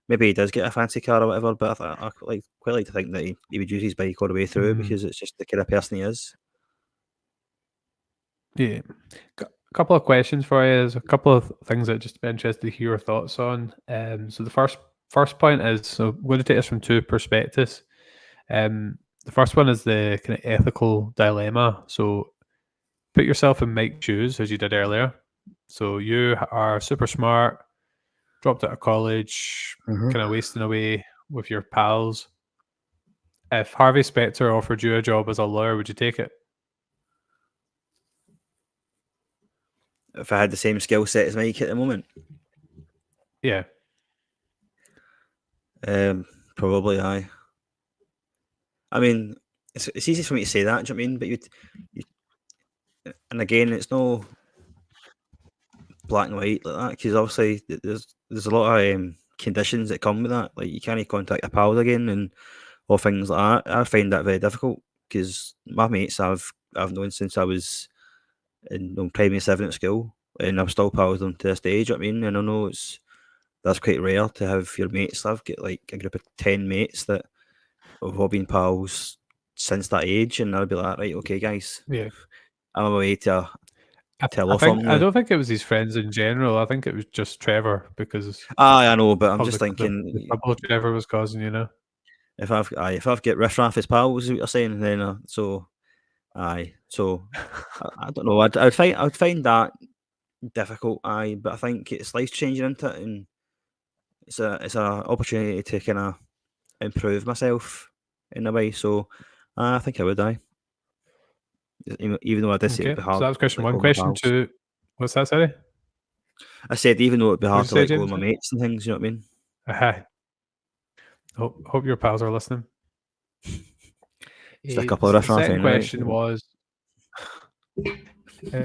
Speaker 2: maybe he does get a fancy car or whatever. But I quite like to think that he would use his bike all the way through
Speaker 1: mm,
Speaker 2: because it's just the kind of person he is.
Speaker 1: yeah. A couple of questions for you. There's a couple of things that just be interested to hear your thoughts on. So the first point is, so I'm going to take this from two perspectives. The first one is the kind of ethical dilemma. So put yourself in Mike's shoes, as you did earlier. So you are super smart, dropped out of college, kind of wasting away with your pals. If Harvey Specter offered you a job as a lawyer, would you take it?
Speaker 2: If I had the same skill set as Mike at the moment,
Speaker 1: Yeah,
Speaker 2: probably aye. I mean, it's easy for me to say that. Do you know what I mean? But you and again, it's no black and white like that because obviously there's a lot of conditions that come with that. Like you can't contact your pals again and all things like that. I find that very difficult because my mates I've known since I was in primary 7 at school, and I'm still pals with them to this day. Do you know what I mean? And I know that's quite rare to have your mates. I've got like a group of 10 mates that have all been pals since that age, and I'll be like, right, okay, guys,
Speaker 1: yeah,
Speaker 2: I'm on my way to telephone
Speaker 1: I
Speaker 2: you.
Speaker 1: don't think it was his friends in general. I think it was just Trevor because
Speaker 2: Aye, I know, but I'm
Speaker 1: of
Speaker 2: just
Speaker 1: the
Speaker 2: thinking
Speaker 1: trouble Trevor was causing.
Speaker 2: if I've got riffraff as pals, is what you're saying, then so I don't know. I'd find that difficult. Aye, but I think it's life changing into it, and it's a opportunity to kind of improve myself in a way. So I think I would. Aye, even though I did say it'd
Speaker 1: Okay,
Speaker 2: be
Speaker 1: so
Speaker 2: hard
Speaker 1: that was
Speaker 2: to
Speaker 1: question
Speaker 2: let
Speaker 1: one.
Speaker 2: go of my
Speaker 1: Question
Speaker 2: pals.
Speaker 1: two. What's that, sorry?
Speaker 2: I said even though it'd be
Speaker 1: What did
Speaker 2: hard
Speaker 1: you
Speaker 2: to
Speaker 1: say,
Speaker 2: let go of
Speaker 1: James?
Speaker 2: my mates and things. You know what I mean?
Speaker 1: Hi. Hope your pals are listening.
Speaker 2: Just a couple of riffraff
Speaker 1: Second
Speaker 2: anyway.
Speaker 1: question was, uh,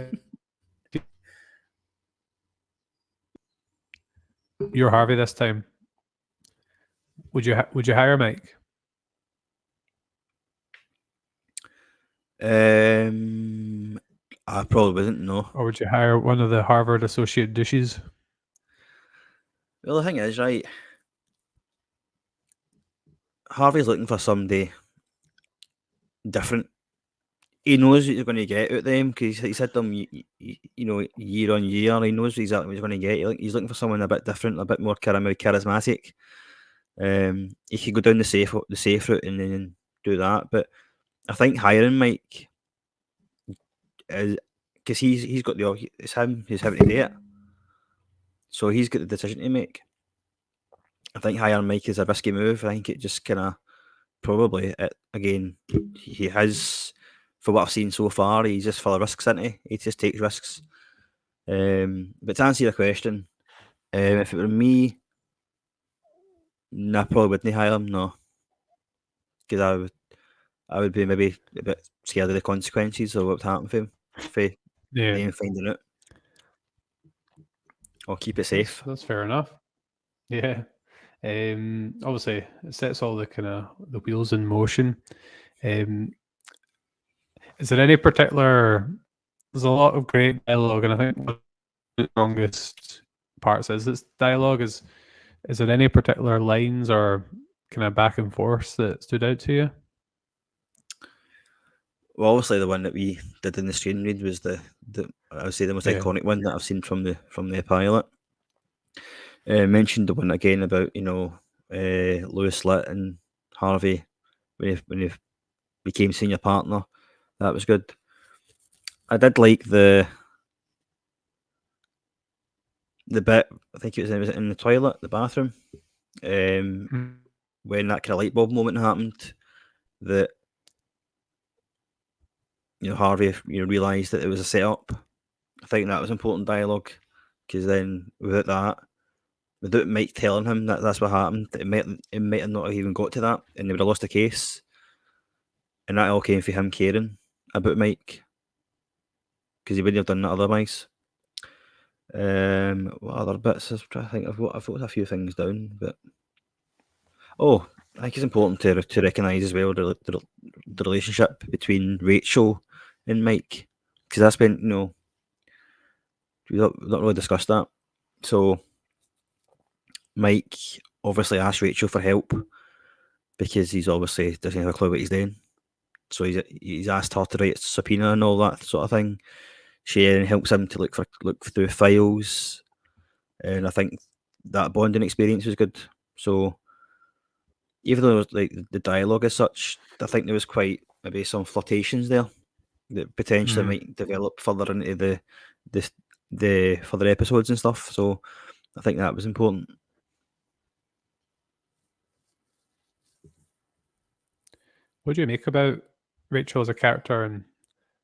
Speaker 1: you're Harvey this time. Would you hire Mike,
Speaker 2: I probably wouldn't. No.
Speaker 1: or would you hire one of the Harvard associate douches?
Speaker 2: Well, the thing is, right, Harvey's looking for somebody different. He knows what you're going to get out them because he's had them, year on year. He knows exactly what he's going to get. He's looking for someone a bit different, a bit more charismatic. He could go down the safe route and then do that. But I think hiring Mike is because he's got it's him. He's having to do it, so he's got the decision to make. I think hiring Mike is a risky move. I think it just kind of probably again he has, for what I've seen so far, he's just full of risks, isn't he? He just takes risks. But to answer your question, if it were me, I probably wouldn't hire him. No, because I would be maybe a bit scared of the consequences of what would happen for him, for
Speaker 1: Yeah,
Speaker 2: them finding out. I'll keep it safe.
Speaker 1: that's fair enough. Yeah. Obviously, it sets all the kind of the wheels in motion. Um, is there any particular? There's a lot of great dialogue, and I think one of the strongest parts is this dialogue. Is there any particular lines or kind of back and forth that stood out to you?
Speaker 2: Well, obviously the one that we did in the screen read was the I would say the most
Speaker 1: Yeah.
Speaker 2: iconic one that I've seen from the pilot. Mentioned the one again about Lewis Litt and Harvey when he became senior partner. That was good. I did like the bit. I think was it in the toilet, the bathroom,
Speaker 1: Mm.
Speaker 2: when that kind of light bulb moment happened. That Harvey realised that it was a setup. I think that was important dialogue because then without Mike telling him that that's what happened, it might have not even got to that, and they would have lost the case. And that all came from him caring about Mike because he wouldn't have done that otherwise. What other bits? I'm trying to think. I've got a few things down, but I think it's important to recognise as well the relationship between Rachel and Mike because that's been we've not really discussed that. So Mike obviously asked Rachel for help because he's obviously doesn't have a clue what he's doing. So he's asked her to write a subpoena and all that sort of thing. She then helps him to look through files, and I think that bonding experience was good. So even though it was like the dialogue as such, I think there was quite maybe some flirtations there that potentially might develop further into the further episodes and stuff. So I think that was important.
Speaker 1: What do you make about Rachel as a character and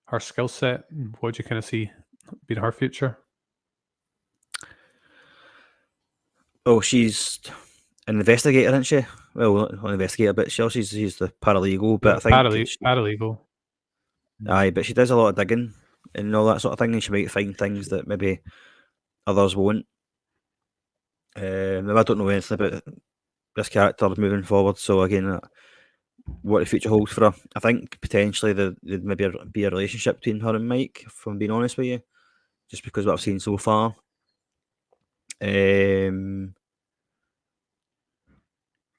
Speaker 1: her skill set? And what do you kind of see being her future?
Speaker 2: Oh, she's an investigator, isn't she? Well, not an investigator, but she's the paralegal. But I think
Speaker 1: Paralegal.
Speaker 2: aye, but she does a lot of digging and all that sort of thing, and she might find things that maybe others won't. I don't know anything about this character moving forward, so again, what the future holds for her. I think potentially there'd maybe be a relationship between her and Mike, if I'm being honest with you, just because what I've seen so far. I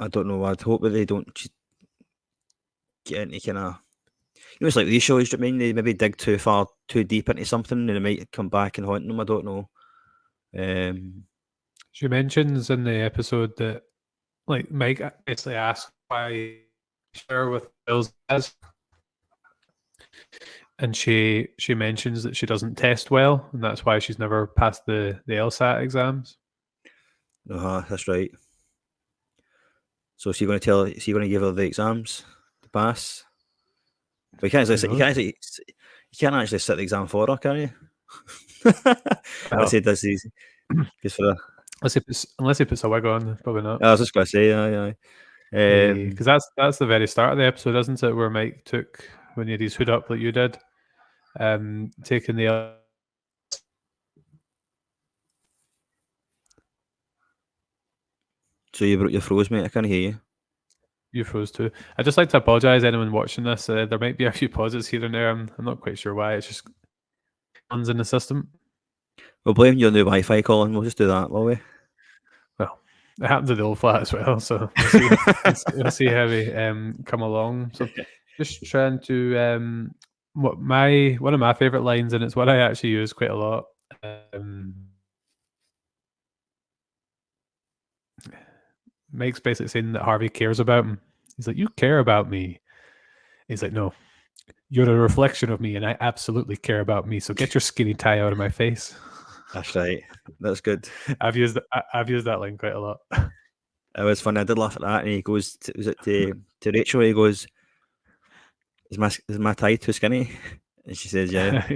Speaker 2: don't know. I'd hope that they don't get into kind of it's like these shows. I mean, they maybe dig too far too deep into something and it might come back and haunt them. I don't know.
Speaker 1: She mentions in the episode that like Mike basically asks why share with Bill's as, and she mentions that she doesn't test well, and that's why she's never passed the LSAT exams.
Speaker 2: That's right. So is he going to tell? Is he going to give her the exams to pass? But you can't
Speaker 1: Who
Speaker 2: actually,
Speaker 1: knows?
Speaker 2: you can't actually sit the exam for her, can you? Unless
Speaker 1: Well,
Speaker 2: he does these, just for the.
Speaker 1: unless he puts a wig on, probably not.
Speaker 2: I was just going to say, aye.
Speaker 1: Because that's the very start of the episode, isn't it? Where Mike took when he had his hood up like you did, taking the.
Speaker 2: So you froze, mate. I can't hear you.
Speaker 1: You froze too. I'd just like to apologise anyone watching this. There might be a few pauses here and there. I'm not quite sure why. It's just runs in the system.
Speaker 2: We'll blame your new Wi-Fi, Colin. We'll just do that, will we?
Speaker 1: Well, it happened to the old flat as well, so we'll see. we'll see how we come along. So just trying to one of my favourite lines, and it's what I actually use quite a lot. Mike's basically saying that Harvey cares about him. He's like, "You care about me." He's like, "No, you're a reflection of me, and I absolutely care about me. So get your skinny tie out of my face."
Speaker 2: That's right. That's good.
Speaker 1: I've used that line quite a lot.
Speaker 2: It was funny. I did laugh at that, and he goes, "Was it to Rachel?" He goes, "Is my tie too skinny?" And she says, "Yeah."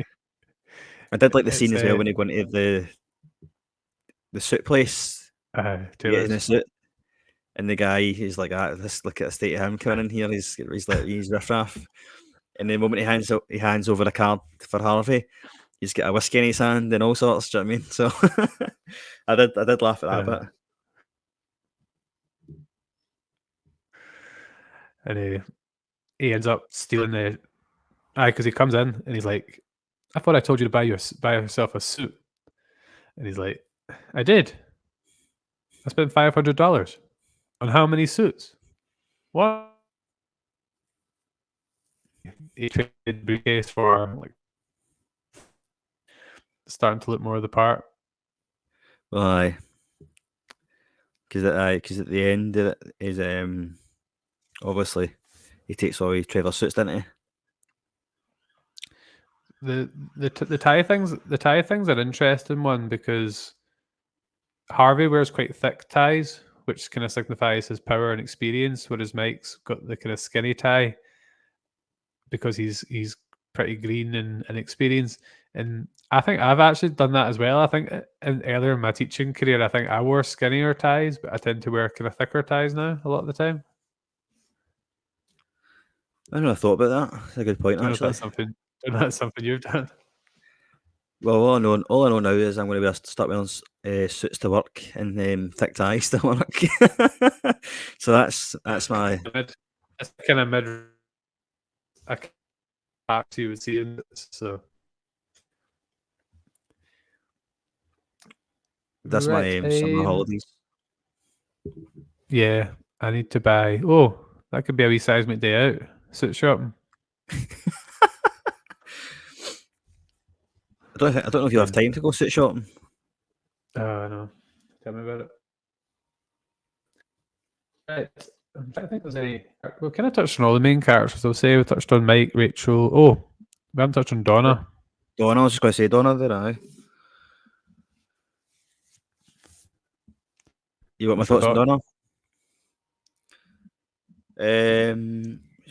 Speaker 2: I did like the scene as well when he went into the suit place to get in a
Speaker 1: Taylor's.
Speaker 2: suit, and the guy he's like, "This look at the state of him coming in here. He's like he's riffraff." And the moment he hands over the card for Harvey, he's got a whiskey in his hand and all sorts. Do you know what I mean? So I did laugh at that bit.
Speaker 1: And he ends up stealing the because he comes in and he's like, "I thought I told you to buy yourself a suit," and he's like, "I did. I spent $500 on how many suits? What?" He traded briefcase for like starting to look more of the part.
Speaker 2: Well, aye, because at the end of it is obviously he takes all his Trevor suits, doesn't he?
Speaker 1: The tie things are an interesting one because Harvey wears quite thick ties, which kind of signifies his power and experience, whereas Mike's got the kind of skinny tie because he's pretty green and experienced. And I think I've actually done that as well. I think earlier in my teaching career, I think I wore skinnier ties, but I tend to wear kind of thicker ties now a lot of the time.
Speaker 2: I never thought about that. That's a good point, actually.
Speaker 1: That's something you've done.
Speaker 2: Well, all I know now is I'm going to start wearing suits to work and thick ties to work. So that's my.
Speaker 1: It's kind of mid. I can't see you seeing this, so
Speaker 2: That's
Speaker 1: right.
Speaker 2: my summer holidays.
Speaker 1: Yeah, I need to buy. Oh, that could be a wee seismic day out. Suit shopping.
Speaker 2: I don't know if you have time to go suit shopping.
Speaker 1: Oh no, tell me about it. Right. I'm trying to think if there's any. We kind of touched on all the main characters. I'll say we touched on Mike, Rachel. Oh, we haven't touched on Donna.
Speaker 2: Donna, I was just going to say Donna there, aye. You want my thoughts on Donna?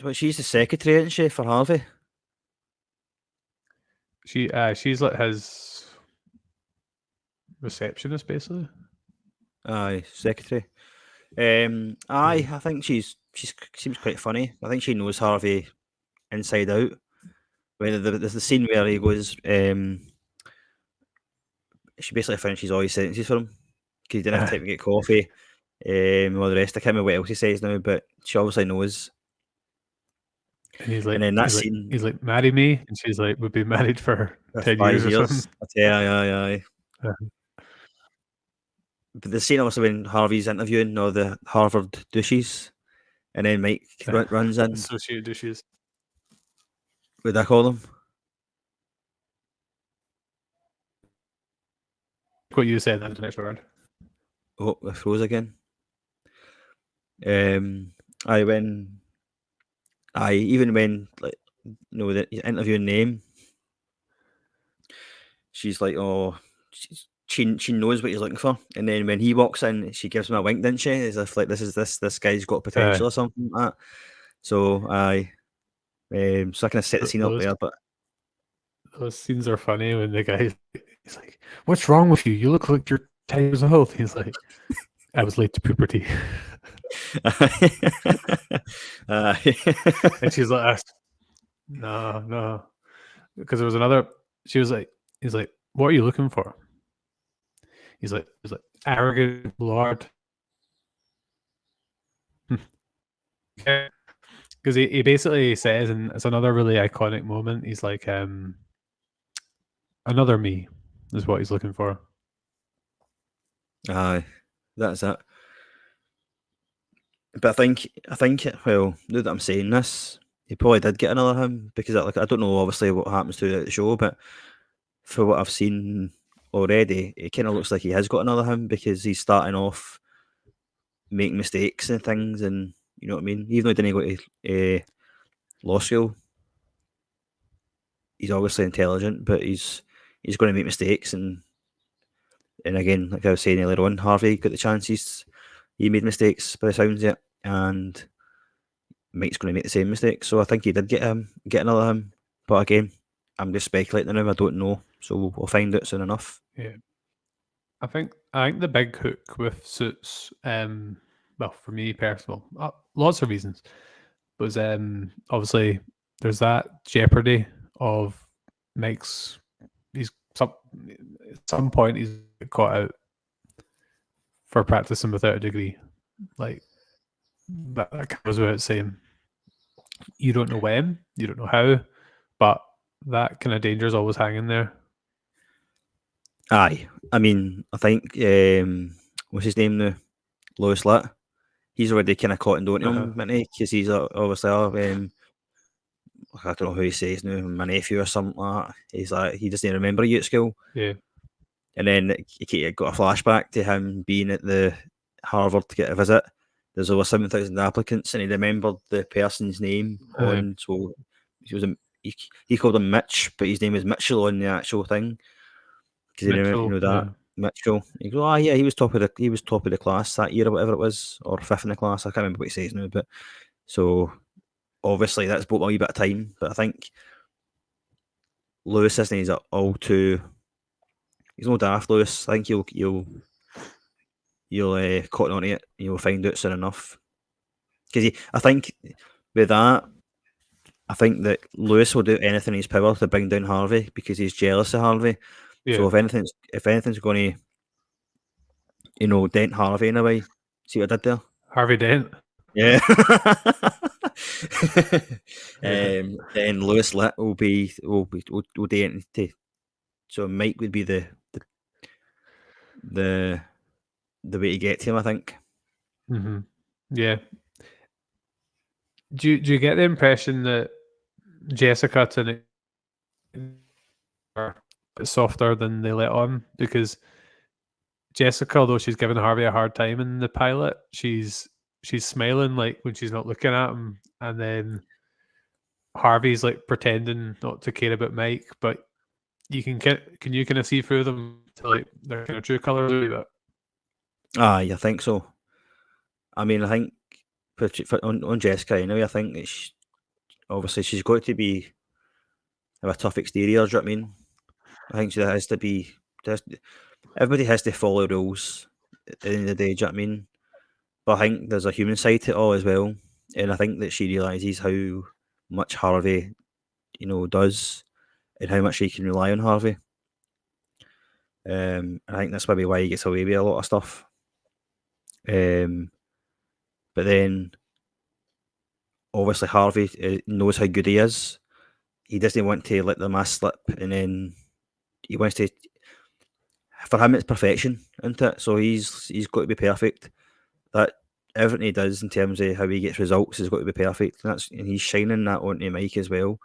Speaker 2: Well, she's the secretary, isn't she, for Harvey?
Speaker 1: She's like his receptionist, basically.
Speaker 2: Aye, secretary. Aye, I think she seems quite funny. I think she knows Harvey inside out. When there's the scene where he goes, she basically finishes all his sentences for him because he didn't have time to get coffee. All the rest. I can't remember what else he says now, but she obviously knows.
Speaker 1: And he's like,
Speaker 2: and then that scene,
Speaker 1: he's like, marry me, and she's like, we've been married for 10
Speaker 2: 5
Speaker 1: years or something.
Speaker 2: Aye. But the scene also when Harvey's interviewing all the Harvard douches, and then Mike runs in.
Speaker 1: Associate douches.
Speaker 2: What do I call them?
Speaker 1: what you said. That's the next word.
Speaker 2: Oh, I froze again. I when I even when like the interviewing name, she's like, oh, she knows what he's looking for, and then when he walks in, she gives him a wink, didn't she? As if like this guy's got potential or something like that. So so I kind of set the scene up there, but
Speaker 1: those scenes are funny when the guy he's like, "What's wrong with you? You look like you're 10 years old." He's like, "I was late to puberty," and she's like, "No," because there was another. She was like, "He's like, what are you looking for?" He's like, "Arrogant lord." Because he basically says, and it's another really iconic moment. He's like, "Another me," is what he's looking for.
Speaker 2: aye, that's it. But I think well, now that I'm saying this, he probably did get another him because I don't know obviously what happens to the show, but for what I've seen already, it kind of looks like he has got another him because he's starting off making mistakes and things, and you know what I mean. Even though he didn't go to law school, he's obviously intelligent, but he's going to make mistakes, and again, like I was saying earlier on, Harvey got the chances. He made mistakes by the sounds of it, and Mike's going to make the same mistake. So I think he did get another him. But again, I'm just speculating now. I don't know. So we'll find out soon enough.
Speaker 1: Yeah, I think the big hook with Suits, well, for me personal, lots of reasons, was obviously there's that jeopardy of Mike's. He's at some point he's caught out for practicing without a degree. Like that goes without saying. You don't know when, you don't know how, but that kind of danger is always hanging there.
Speaker 2: Aye. I mean, I think, what's his name now? Lewis Litt. He's already kind of caught and onto him, isn't he? Because he's obviously, I don't know who he says now, my nephew or something like that. He's like, he doesn't remember you at school.
Speaker 1: Yeah.
Speaker 2: And then he got a flashback to him being at the Harvard to get a visit. There's over 7,000 applicants, and he remembered the person's name on. So he was he called him Mitch, but his name is Mitchell on the actual thing because he remember, you know that Mitchell. He goes, oh yeah, he was top of the class that year or whatever it was, or fifth in the class. I can't remember what he says now, but so obviously that's bought a wee bit of time. But I think Lewis isn't. He's all too. He's no daft, Lewis. I think you'll cotton on to it. You'll find out soon enough. Because I think with that, I think that Lewis will do anything in his power to bring down Harvey because he's jealous of Harvey.
Speaker 1: Yeah.
Speaker 2: So if anything's going to, dent Harvey in a way, see what I did there?
Speaker 1: Harvey Dent.
Speaker 2: Yeah. Then Lewis Litt will do anything to. So Mike would be the way to get to him, I think.
Speaker 1: Mm-hmm. Yeah. Do you get the impression that Jessica tonight are a bit softer than they let on? Because Jessica, although she's giving Harvey a hard time in the pilot, she's smiling like when she's not looking at him, and then Harvey's like pretending not to care about Mike, but can you kind of see through them to like their kind of true colors a bit?
Speaker 2: Aye, I think so. I mean, I think on Jessica anyway, I think that obviously she's got to have a tough exterior. Do you know what I mean? I think she has to be. Everybody has to follow rules at the end of the day. Do you know what I mean? But I think there's a human side to it all as well, and I think that she realizes how much Harvey, does, and how much he can rely on Harvey. I think that's maybe why he gets away with a lot of stuff. But then obviously Harvey knows how good he is. He doesn't want to let the mask slip, and then he wants to. For him, it's perfection, isn't it? So he's got to be perfect. That everything he does in terms of how he gets results has got to be perfect, and he's shining that onto Mike as well.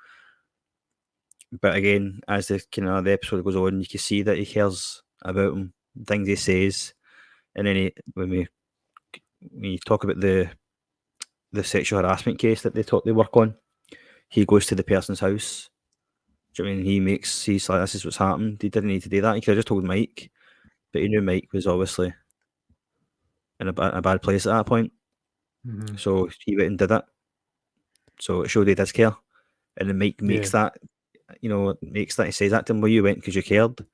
Speaker 2: But again, as the episode goes on, you can see that he cares about him things he says, and then when you talk about the sexual harassment case that they work on, he goes to the person's house. Do you know what I mean? He's like, this is what's happened. He didn't need to do that. He could have just told Mike, but he knew Mike was obviously in a bad place at that point.
Speaker 1: Mm-hmm.
Speaker 2: So he went and did it. So it showed he does care. And then Mike makes that, he says that to him, well, you went because you cared.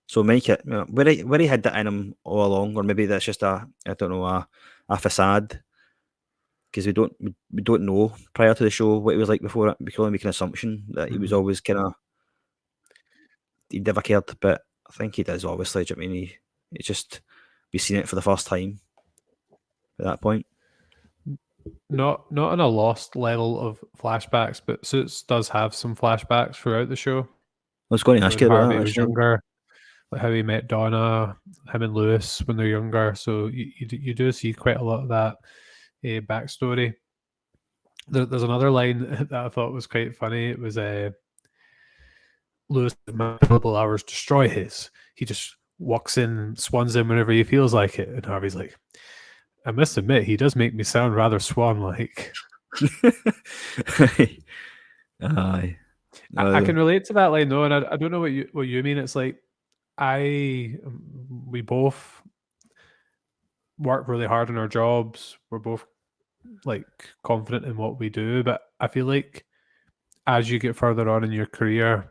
Speaker 2: So Mike, where he had that in him all along, or maybe that's just a facade, because we don't know prior to the show what he was like before it. We can only make an assumption that he was always he never cared, but I think he does, obviously. Do you know what I mean? It's just, we've seen it for the first time at that point.
Speaker 1: Not on a lost level of flashbacks, but Suits does have some flashbacks throughout the show.
Speaker 2: I was going to ask
Speaker 1: When
Speaker 2: you about
Speaker 1: Harvey
Speaker 2: that,
Speaker 1: was
Speaker 2: actually.
Speaker 1: younger, like how he met Donna, him and Lewis when they're younger. So you do see quite a lot of that backstory. There's another line that I thought was quite funny. It was Lewis, my billable hours destroy his. He just walks in, swans in whenever he feels like it. And Harvey's like, I must admit, he does make me sound rather swan-like.
Speaker 2: Aye.
Speaker 1: I can relate to that line though, and I don't know what you mean. It's like we both work really hard in our jobs. We're both like confident in what we do, but I feel like as you get further on in your career,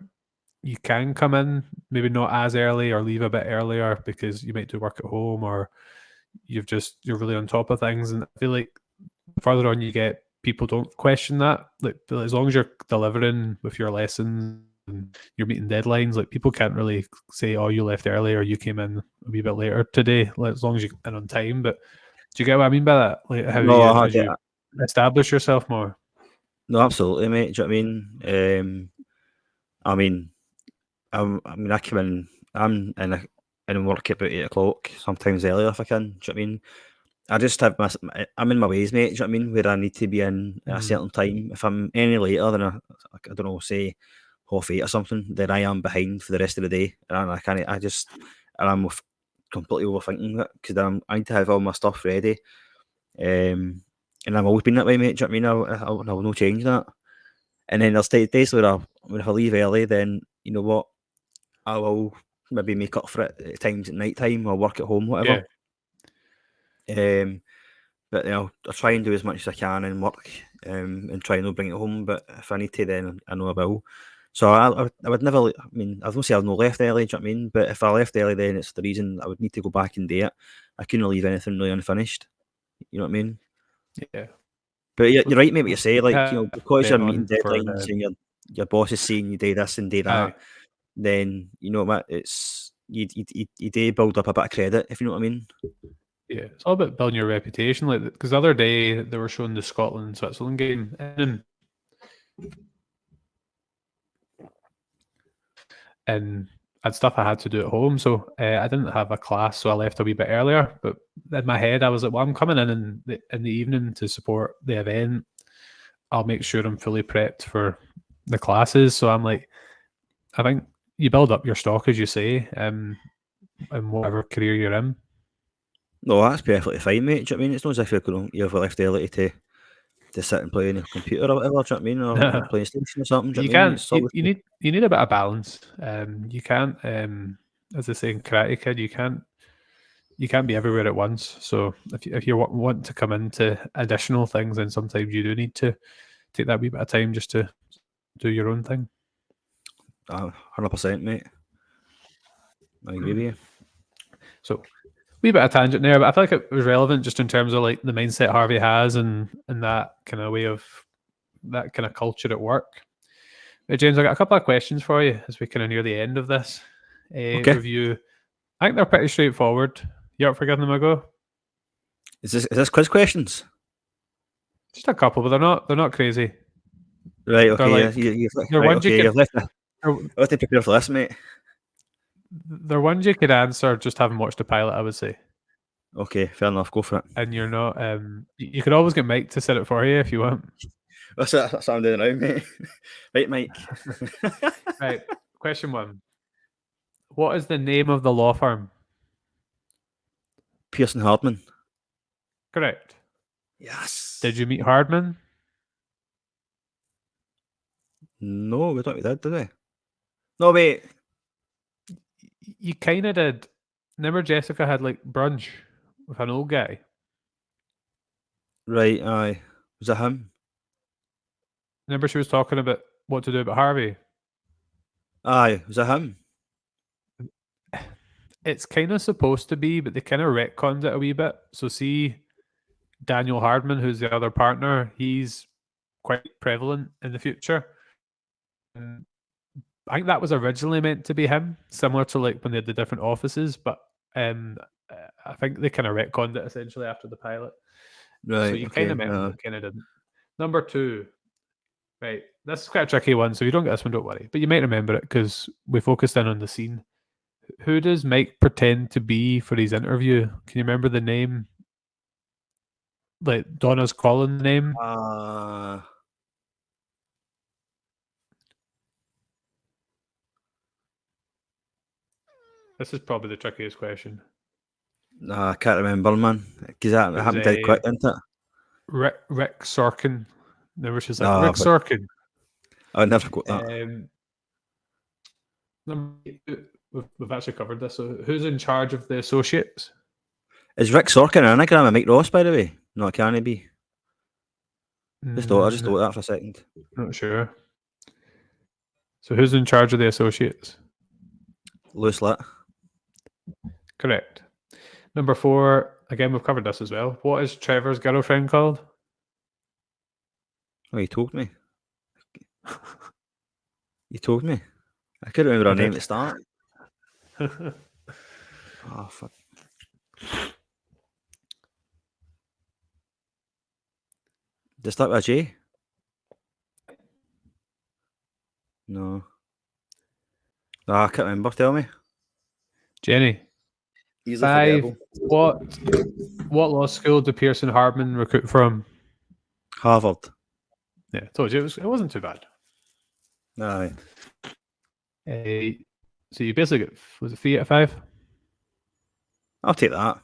Speaker 1: you can come in maybe not as early or leave a bit earlier because you might do work at home or you're really on top of things. And I feel like the further on you get, people don't question that. Like as long as you're delivering with your lessons and you're meeting deadlines, like people can't really say, "Oh, you left early or you came in a wee bit later today." Like, as long as you're in on time. But do you get what I mean by that? Like how
Speaker 2: No,
Speaker 1: you
Speaker 2: I
Speaker 1: as
Speaker 2: get
Speaker 1: you establish yourself more.
Speaker 2: No, absolutely, mate. Do you know what I mean? I come in. I'm in work about 8 o'clock, sometimes earlier if I can. Do you know what I mean? I just have I'm in my ways, mate. Do you know what I mean? Where I need to be in at a certain time. If I'm any later than I don't know, say 8:30 or something, then I am behind for the rest of the day, and I can't. And I'm completely overthinking it because I need to have all my stuff ready. And I've always been that way, mate. Do you know what I mean? I'll no change that. And then there's days where if I leave early, then you know what, I will maybe make up for it at times at night time or work at home, whatever.
Speaker 1: Yeah.
Speaker 2: But I try and do as much as I can and work and try and not bring it home. But if I need to, then I know I will. So I would never. I mean, I don't say I've no left early. Do you know what I mean? But if I left early, then it's the reason I would need to go back and do it. I couldn't leave anything really unfinished. You know what I mean?
Speaker 1: Yeah.
Speaker 2: But you're right, mate. What you say, like
Speaker 1: Yeah,
Speaker 2: because you're meeting
Speaker 1: on for
Speaker 2: deadlines and your boss is saying you do this and do that,
Speaker 1: aye.
Speaker 2: then you know what, it's you do build up a bit of credit, if you know what I mean.
Speaker 1: Yeah, it's all about building your reputation. Like, because the other day they were showing the Scotland Switzerland game, and had stuff I had to do at home, so I didn't have a class, so I left a wee bit earlier. But in my head, I was like, "Well, I'm coming in the evening to support the event. I'll make sure I'm fully prepped for the classes." So I'm like, I think you build up your stock, as you say, in whatever career you're in.
Speaker 2: No, that's perfectly fine, mate. Do you know what I mean? It's not as if you've left early to sit and play on your computer or whatever. Do you know what I mean? Or PlayStation or something. Do you
Speaker 1: You
Speaker 2: know what I mean?
Speaker 1: can't.
Speaker 2: It's
Speaker 1: You,
Speaker 2: always
Speaker 1: you need a bit of balance. You can't. As they say in Karate Kid, you can't be everywhere at once. So if you want to come into additional things, then sometimes you do need to take that wee bit of time just to do your own thing.
Speaker 2: 100%, mate. I agree with you.
Speaker 1: So wee bit of tangent there, but I feel like it was relevant just in terms of like the mindset Harvey has and that kind of way of that kind of culture at work. James, I got a couple of questions for you as we kind of near the end of this
Speaker 2: Okay.
Speaker 1: review. I think they're pretty straightforward. You up for giving them a go?
Speaker 2: Is this quiz questions?
Speaker 1: Just a couple, but they're not crazy.
Speaker 2: Right.
Speaker 1: They're
Speaker 2: Okay. Yeah.
Speaker 1: like they're
Speaker 2: Right.
Speaker 1: ones you
Speaker 2: Okay.
Speaker 1: could
Speaker 2: I've left to prepare for this, mate.
Speaker 1: they're ones you could answer just having watched the pilot, I would say.
Speaker 2: Okay. Fair enough. Go for it.
Speaker 1: And you're not you could always get Mike to set it for you if you want.
Speaker 2: That's what I'm doing now, mate. Right, Mike.
Speaker 1: Right. Question 1. What is the name of the law firm?
Speaker 2: Pearson Hardman.
Speaker 1: Correct.
Speaker 2: Yes.
Speaker 1: Did you meet Hardman?
Speaker 2: No, we thought we did we? No, wait.
Speaker 1: You kind of did. Remember Jessica had like brunch with an old guy?
Speaker 2: Right, aye. Was it him?
Speaker 1: Remember she was talking about what to do about Harvey?
Speaker 2: Aye, was it him?
Speaker 1: It's kind of supposed to be, but they kind of retconned it a wee bit. So see Daniel Hardman, who's the other partner, he's quite prevalent in the future. And I think that was originally meant to be him, similar to like when they had the different offices, but I think they kind of retconned it essentially after the pilot. So
Speaker 2: Right,
Speaker 1: you kind
Speaker 2: okay.
Speaker 1: of met him, but kind of didn't. Number 2, right? This is quite a tricky one, so if you don't get this one, don't worry. But you might remember it because we focused in on the scene. Who does Mike pretend to be for his interview? Can you remember the name? Like Donna's calling the name. This is probably the trickiest question.
Speaker 2: Nah, I can't remember, man. Because that
Speaker 1: It was
Speaker 2: happened dead quick, didn't it?
Speaker 1: Rick Sorkin. Remember, she's like
Speaker 2: Nah,
Speaker 1: Rick
Speaker 2: but
Speaker 1: Sorkin.
Speaker 2: I never got that.
Speaker 1: We've actually covered this. So, who's in charge of the associates?
Speaker 2: Is Rick Sorkin an anagram of Mike Ross, by the way? No, it can't be. I just thought that for a second.
Speaker 1: Not sure. So, who's in charge of the associates?
Speaker 2: Loose lit.
Speaker 1: Correct. Number 4. Again, we've covered this as well. What is Trevor's girlfriend called?
Speaker 2: Oh, you told me. You told me. I couldn't remember her name at the start. Oh, fuck. Did it start with a J? No. I can't remember. Tell me.
Speaker 1: Jenny.
Speaker 2: Easily
Speaker 1: 5.
Speaker 2: forgettable.
Speaker 1: What law school did Pearson Hardman recruit from?
Speaker 2: Harvard.
Speaker 1: Yeah, I told you it wasn't too bad.
Speaker 2: Aye.
Speaker 1: So you basically got, was it 3 out of 5?
Speaker 2: I'll take that.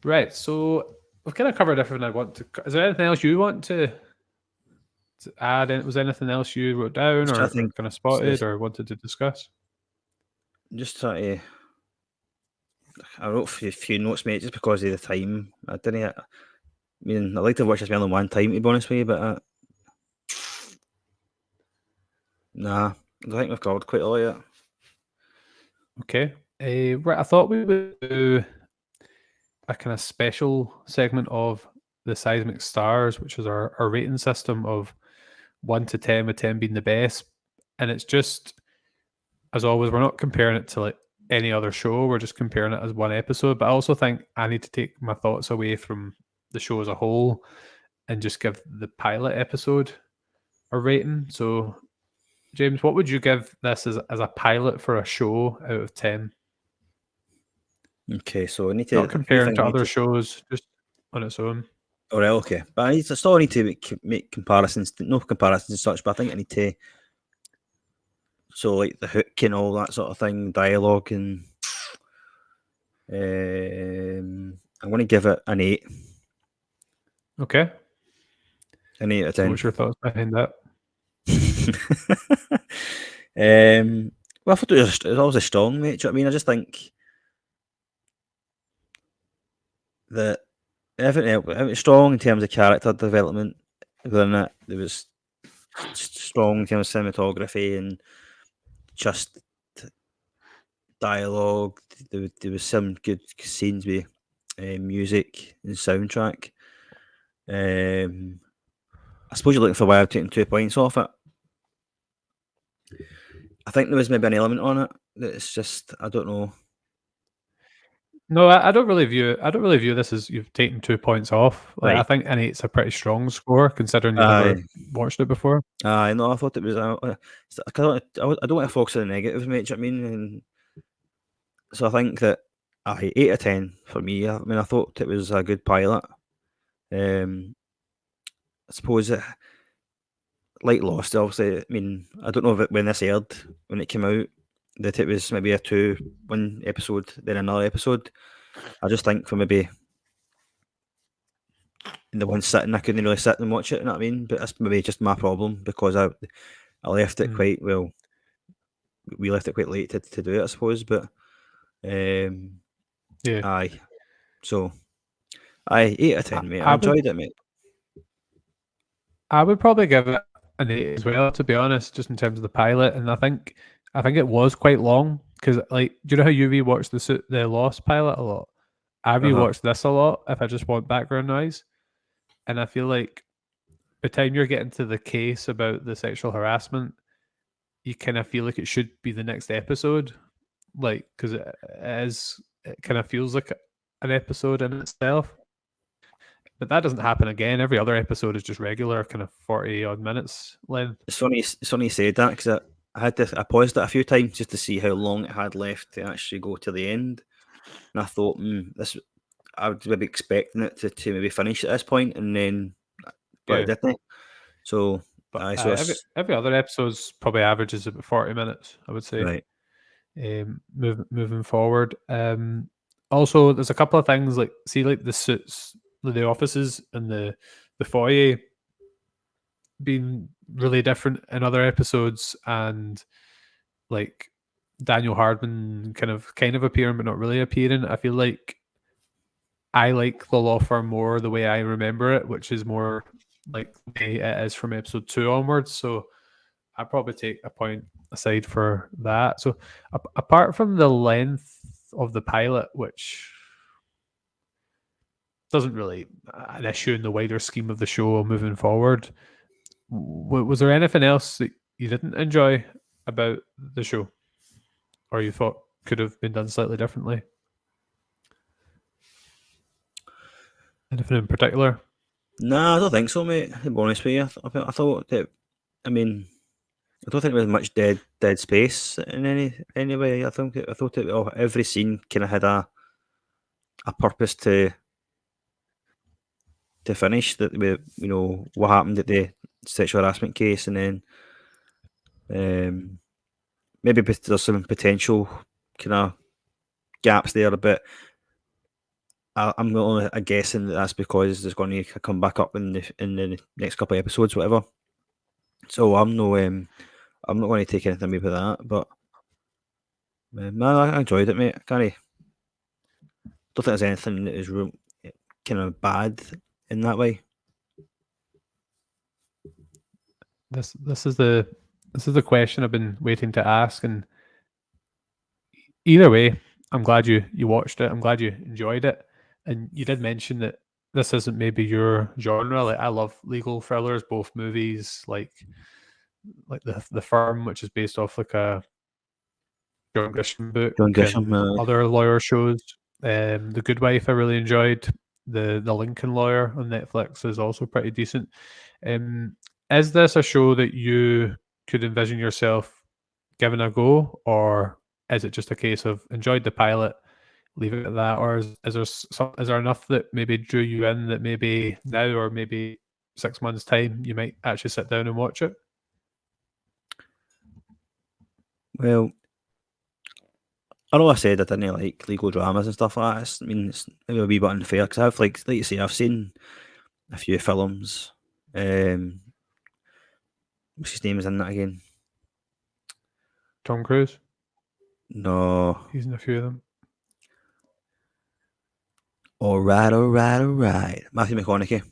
Speaker 1: Right, so we've kind of covered everything I want to. Is there anything else you want to add? Was there anything else you wrote down or kind of spotted or wanted to discuss?
Speaker 2: Just try to. I wrote a few notes, mate, just because of the time. I mean, I'd like to watch this more than one time, to be honest with you, but nah, I think we've covered quite a lot yet.
Speaker 1: Okay. Right, I thought we would do a kind of special segment of the Seismic Stars, which is our rating system of 1 to 10, with 10 being the best. And it's just, as always, we're not comparing it to like any other show. We're just comparing it as one episode. But I also think I need to take my thoughts away from the show as a whole and just give the pilot episode a rating. So, James, what would you give this as a pilot for a show out of 10?
Speaker 2: Okay, so I need to...
Speaker 1: Not comparing to other shows, just on its own.
Speaker 2: Oh, right, okay. But I still need to make comparisons. No comparisons as such, but I think I need to... So, like, the hook and all that sort of thing, dialogue, and... I'm going to give it an 8.
Speaker 1: Okay.
Speaker 2: An 8 out of 10.
Speaker 1: So what's your thoughts behind that?
Speaker 2: Well, I thought it was obviously strong, mate. Do you know what I mean? I just think that everything was strong in terms of character development within it. There was strong in terms of cinematography and just dialogue. There was some good scenes with music and soundtrack. I suppose you're looking for why I'm taking 2 points off it. I think there was maybe an element on it that it's just, I don't know.
Speaker 1: No, I don't really view this as you've taken 2 points off. Like,
Speaker 2: Right.
Speaker 1: I think an 8's a pretty strong score considering you've never watched it before.
Speaker 2: No, I thought it was. I don't want to focus on the negatives, mate. Do you know what I mean? And so I think that 8 out of 10 for me. I mean, I thought it was a good pilot. I suppose it, like Lost, obviously. I mean, I don't know if when this aired, when it came out, that it was maybe one episode, then another episode. I just think for maybe in the one sitting, I couldn't really sit and watch it. You know what I mean? But that's maybe just my problem because I left it
Speaker 1: Mm,
Speaker 2: quite well. We left it quite late to do it, I suppose. But um,
Speaker 1: yeah,
Speaker 2: aye, so aye, 8 out of 10, mate. I
Speaker 1: I would
Speaker 2: enjoyed it, mate.
Speaker 1: I would probably give it an 8 as well, to be honest, just in terms of the pilot. And I think it was quite long because, like, do you know how you rewatch the Lost pilot a lot? I
Speaker 2: Uh huh.
Speaker 1: rewatch this a lot if I just want background noise, and I feel like by the time you're getting to the case about the sexual harassment, you kind of feel like it should be the next episode, like because it kind of feels like an episode in itself. But that doesn't happen again. Every other episode is just regular, kind of 40 odd minutes length.
Speaker 2: It's funny you said that because I paused it a few times just to see how long it had left to actually go to the end, and I thought, this I was maybe expecting it to maybe finish at this point, and then but it
Speaker 1: Yeah.
Speaker 2: didn't. So
Speaker 1: But
Speaker 2: aye, so
Speaker 1: every
Speaker 2: it's
Speaker 1: every other episode's probably averages about 40 minutes, I would say.
Speaker 2: right.
Speaker 1: Moving forward. Also, there's a couple of things like see like the suits, the offices, and the foyer being really different in other episodes, and like Daniel Hardman kind of appearing but not really appearing. I feel like I like the law firm more the way I remember it, which is more like the way it is from episode 2 onwards. So I probably take a point aside for that. So apart from the length of the pilot, which doesn't really an issue in the wider scheme of the show moving forward, was there anything else that you didn't enjoy about the show, or you thought could have been done slightly differently? Anything in particular?
Speaker 2: Nah, I don't think so, mate. To be honest with you, I thought that. I mean, I don't think there was much dead space in any way. I thought that every scene kind of had a purpose to finish. That we, what happened at the sexual harassment case, and then maybe there's some potential kind of gaps there, but I'm only guessing that that's because there's going to come back up in the next couple of episodes, whatever. So I'm not going to take anything away with that. But no, I enjoyed it, mate. Don't think there's anything that is kind of bad in that way.
Speaker 1: This is the question I've been waiting to ask, and either way, I'm glad you watched it. I'm glad you enjoyed it, and you did mention that this isn't maybe your genre. Like I love legal thrillers, both movies, like the Firm, which is based off like a John Grisham book,
Speaker 2: John Grisham,
Speaker 1: and other lawyer shows. The Good Wife, I really enjoyed. The Lincoln Lawyer on Netflix is also pretty decent. Um, is this a show that you could envision yourself giving a go, or is it just a case of enjoyed the pilot, leave it at that, or is there enough that maybe drew you in that maybe now or maybe 6 months time you might actually sit down and watch it?
Speaker 2: well, I know I said I didn't like legal dramas and stuff like that. I mean, it's maybe a wee bit unfair because I've like you say, I've seen a few films. What's his name is in that again?
Speaker 1: Tom Cruise,
Speaker 2: No.
Speaker 1: he's in a few of them.
Speaker 2: All right, all right, all right. Matthew McConaughey.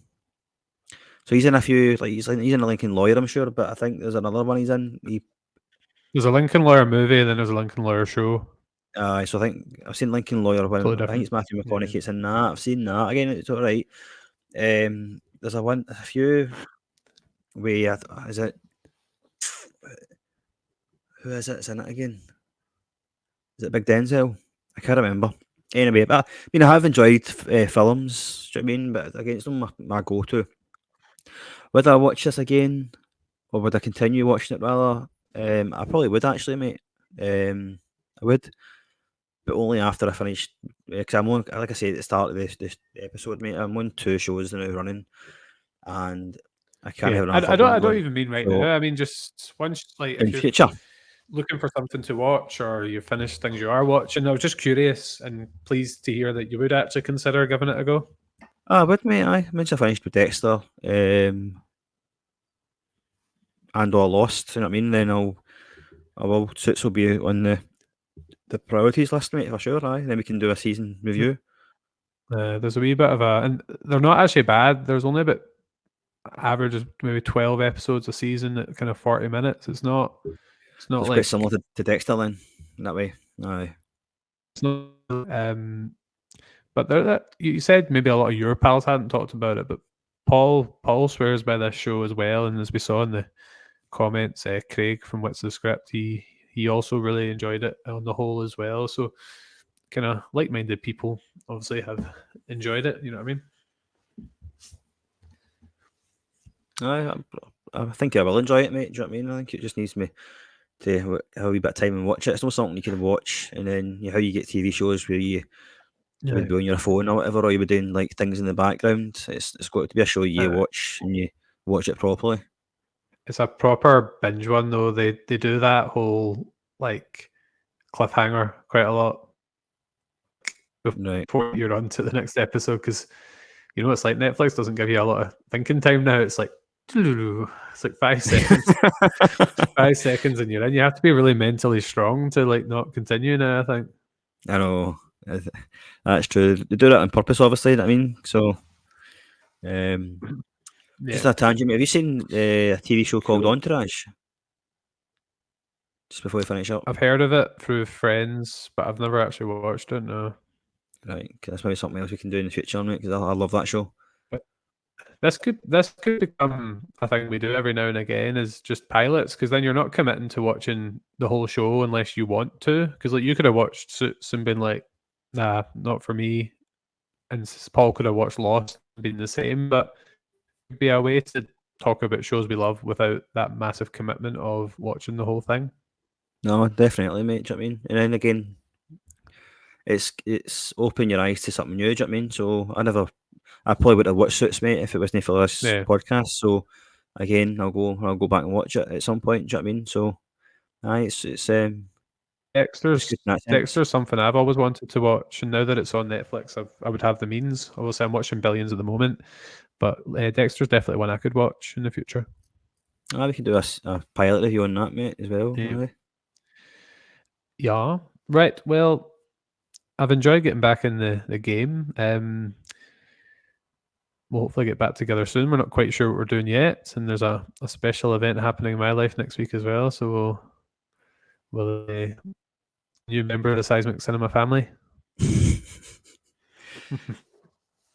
Speaker 2: So he's in a few, like he's in a Lincoln Lawyer, I'm sure, but I think there's another one he's in.
Speaker 1: There's a Lincoln Lawyer movie, and then there's a Lincoln Lawyer show.
Speaker 2: So I think I've seen Lincoln Lawyer
Speaker 1: Totally
Speaker 2: when I think
Speaker 1: different.
Speaker 2: it's Matthew
Speaker 1: Yeah.
Speaker 2: McConaughey. It's in that. I've seen that again. It's all right. There's a few. Where is it? Who is it? It's in it again. Is it Big Denzel? I can't remember. Anyway, but I mean, I have enjoyed films. Do you know what I mean? But again, it's not my go-to. Would I watch this again, or would I continue watching it rather? I probably would actually, mate. I would, but only after I finished. Because I'm on, like I said at the start of this episode, mate. I'm on 2 shows now running, and I can't
Speaker 1: Yeah,
Speaker 2: have another third one
Speaker 1: I don't
Speaker 2: going.
Speaker 1: even mean right
Speaker 2: So
Speaker 1: now. I mean just once, like
Speaker 2: in
Speaker 1: if you're
Speaker 2: future,
Speaker 1: looking for something to watch, or you finished things you are watching, I was just curious and pleased to hear that you would actually consider giving it a go.
Speaker 2: With me, once I finished with Dexter, and or Lost, you know what I mean, then I will Suits will be on the priorities list, mate, for sure. Aye, then we can do a season review.
Speaker 1: There's a wee bit of and they're not actually bad. There's only about average of maybe 12 episodes a season at kind of 40 minutes. It's not
Speaker 2: So it's quite
Speaker 1: like
Speaker 2: similar to Dexter then, in that way. Aye.
Speaker 1: it's not but that you said maybe a lot of your pals hadn't talked about it, but Paul swears by this show as well, and as we saw in the comments, Craig from What's the Script, he also really enjoyed it on the whole as well. So kind of like-minded people obviously have enjoyed it. You know what I mean?
Speaker 2: I think I will enjoy it, mate. Do you know what I mean? I think it just needs me to have a wee bit of time and watch it. It's not something you can watch and then how you get TV shows where you would be on your phone or whatever, or you would be doing like things in the background. It's got to be a show you watch and you watch it properly.
Speaker 1: It's a proper binge one though. They do that whole like cliffhanger quite a lot before you're on to the next episode, because you know it's like Netflix doesn't give you a lot of thinking time now. It's like 5 seconds, 5 seconds, and you're in. You have to be really mentally strong to like not continue now, I think.
Speaker 2: I know that's true. They do that on purpose, obviously. I mean, so just a tangent. Have you seen a TV show called Entourage? Just before we finish up,
Speaker 1: I've heard of it through friends, but I've never actually watched it. No.
Speaker 2: Right, that's maybe something else we can do in the future, mate. Because I love that show.
Speaker 1: But this could become a thing we do every now and again, is just pilots, because then you're not committing to watching the whole show unless you want to. Because like you could have watched Suits and been like, nah, not for me, and Paul could have watched Lost and been the same, but it'd be a way to talk about shows we love without that massive commitment of watching the whole thing.
Speaker 2: No, definitely, mate. Do you know what I mean? And then again, it's open your eyes to something new. Do you know what I mean? So I probably would have watched Suits, mate, if it wasn't for this podcast. So again, I'll go back and watch it at some point. Do you know what I mean? So, it's
Speaker 1: Dexter's something I've always wanted to watch, and now that it's on Netflix, I would have the means. Obviously, I'm watching Billions at the moment, but
Speaker 2: Dexter's
Speaker 1: definitely one I could watch in the future.
Speaker 2: We can do a pilot review on that, mate, as well.
Speaker 1: Yeah. Right. Well, I've enjoyed getting back in the game. We'll hopefully get back together soon. We're not quite sure what we're doing yet, and there's a special event happening in my life next week as well. So we'll new member of the Seismic Cinema family.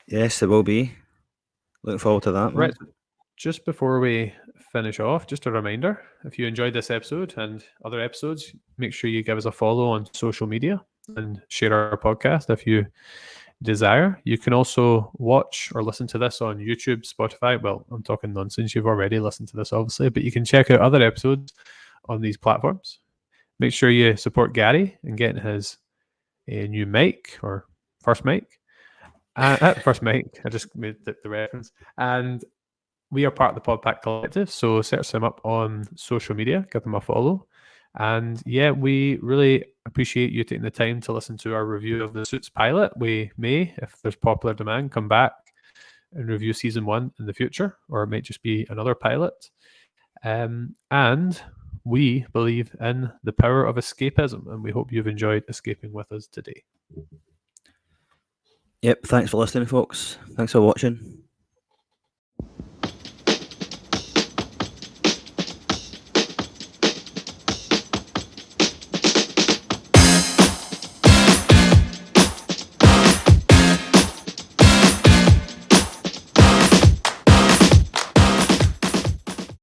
Speaker 2: Yes, there will be. Looking forward to that, man.
Speaker 1: Right. Just before we finish off, just a reminder, if you enjoyed this episode and other episodes, make sure you give us a follow on social media and share our podcast if you desire. You can also watch or listen to this on YouTube, Spotify. Well, I'm talking nonsense. You've already listened to this, obviously, but you can check out other episodes on these platforms. Make sure you support Gary and getting his new mic, or first mic. First mic. I just made the reference. And we are part of the PodPack Collective, so search them up on social media, give them a follow. And yeah, we really appreciate you taking the time to listen to our review of the Suits pilot. We may, if there's popular demand, come back and review season 1 in the future, or it might just be another pilot. And we believe in the power of escapism, and we hope you've enjoyed escaping with us today.
Speaker 2: Yep, thanks for listening, folks. Thanks for watching.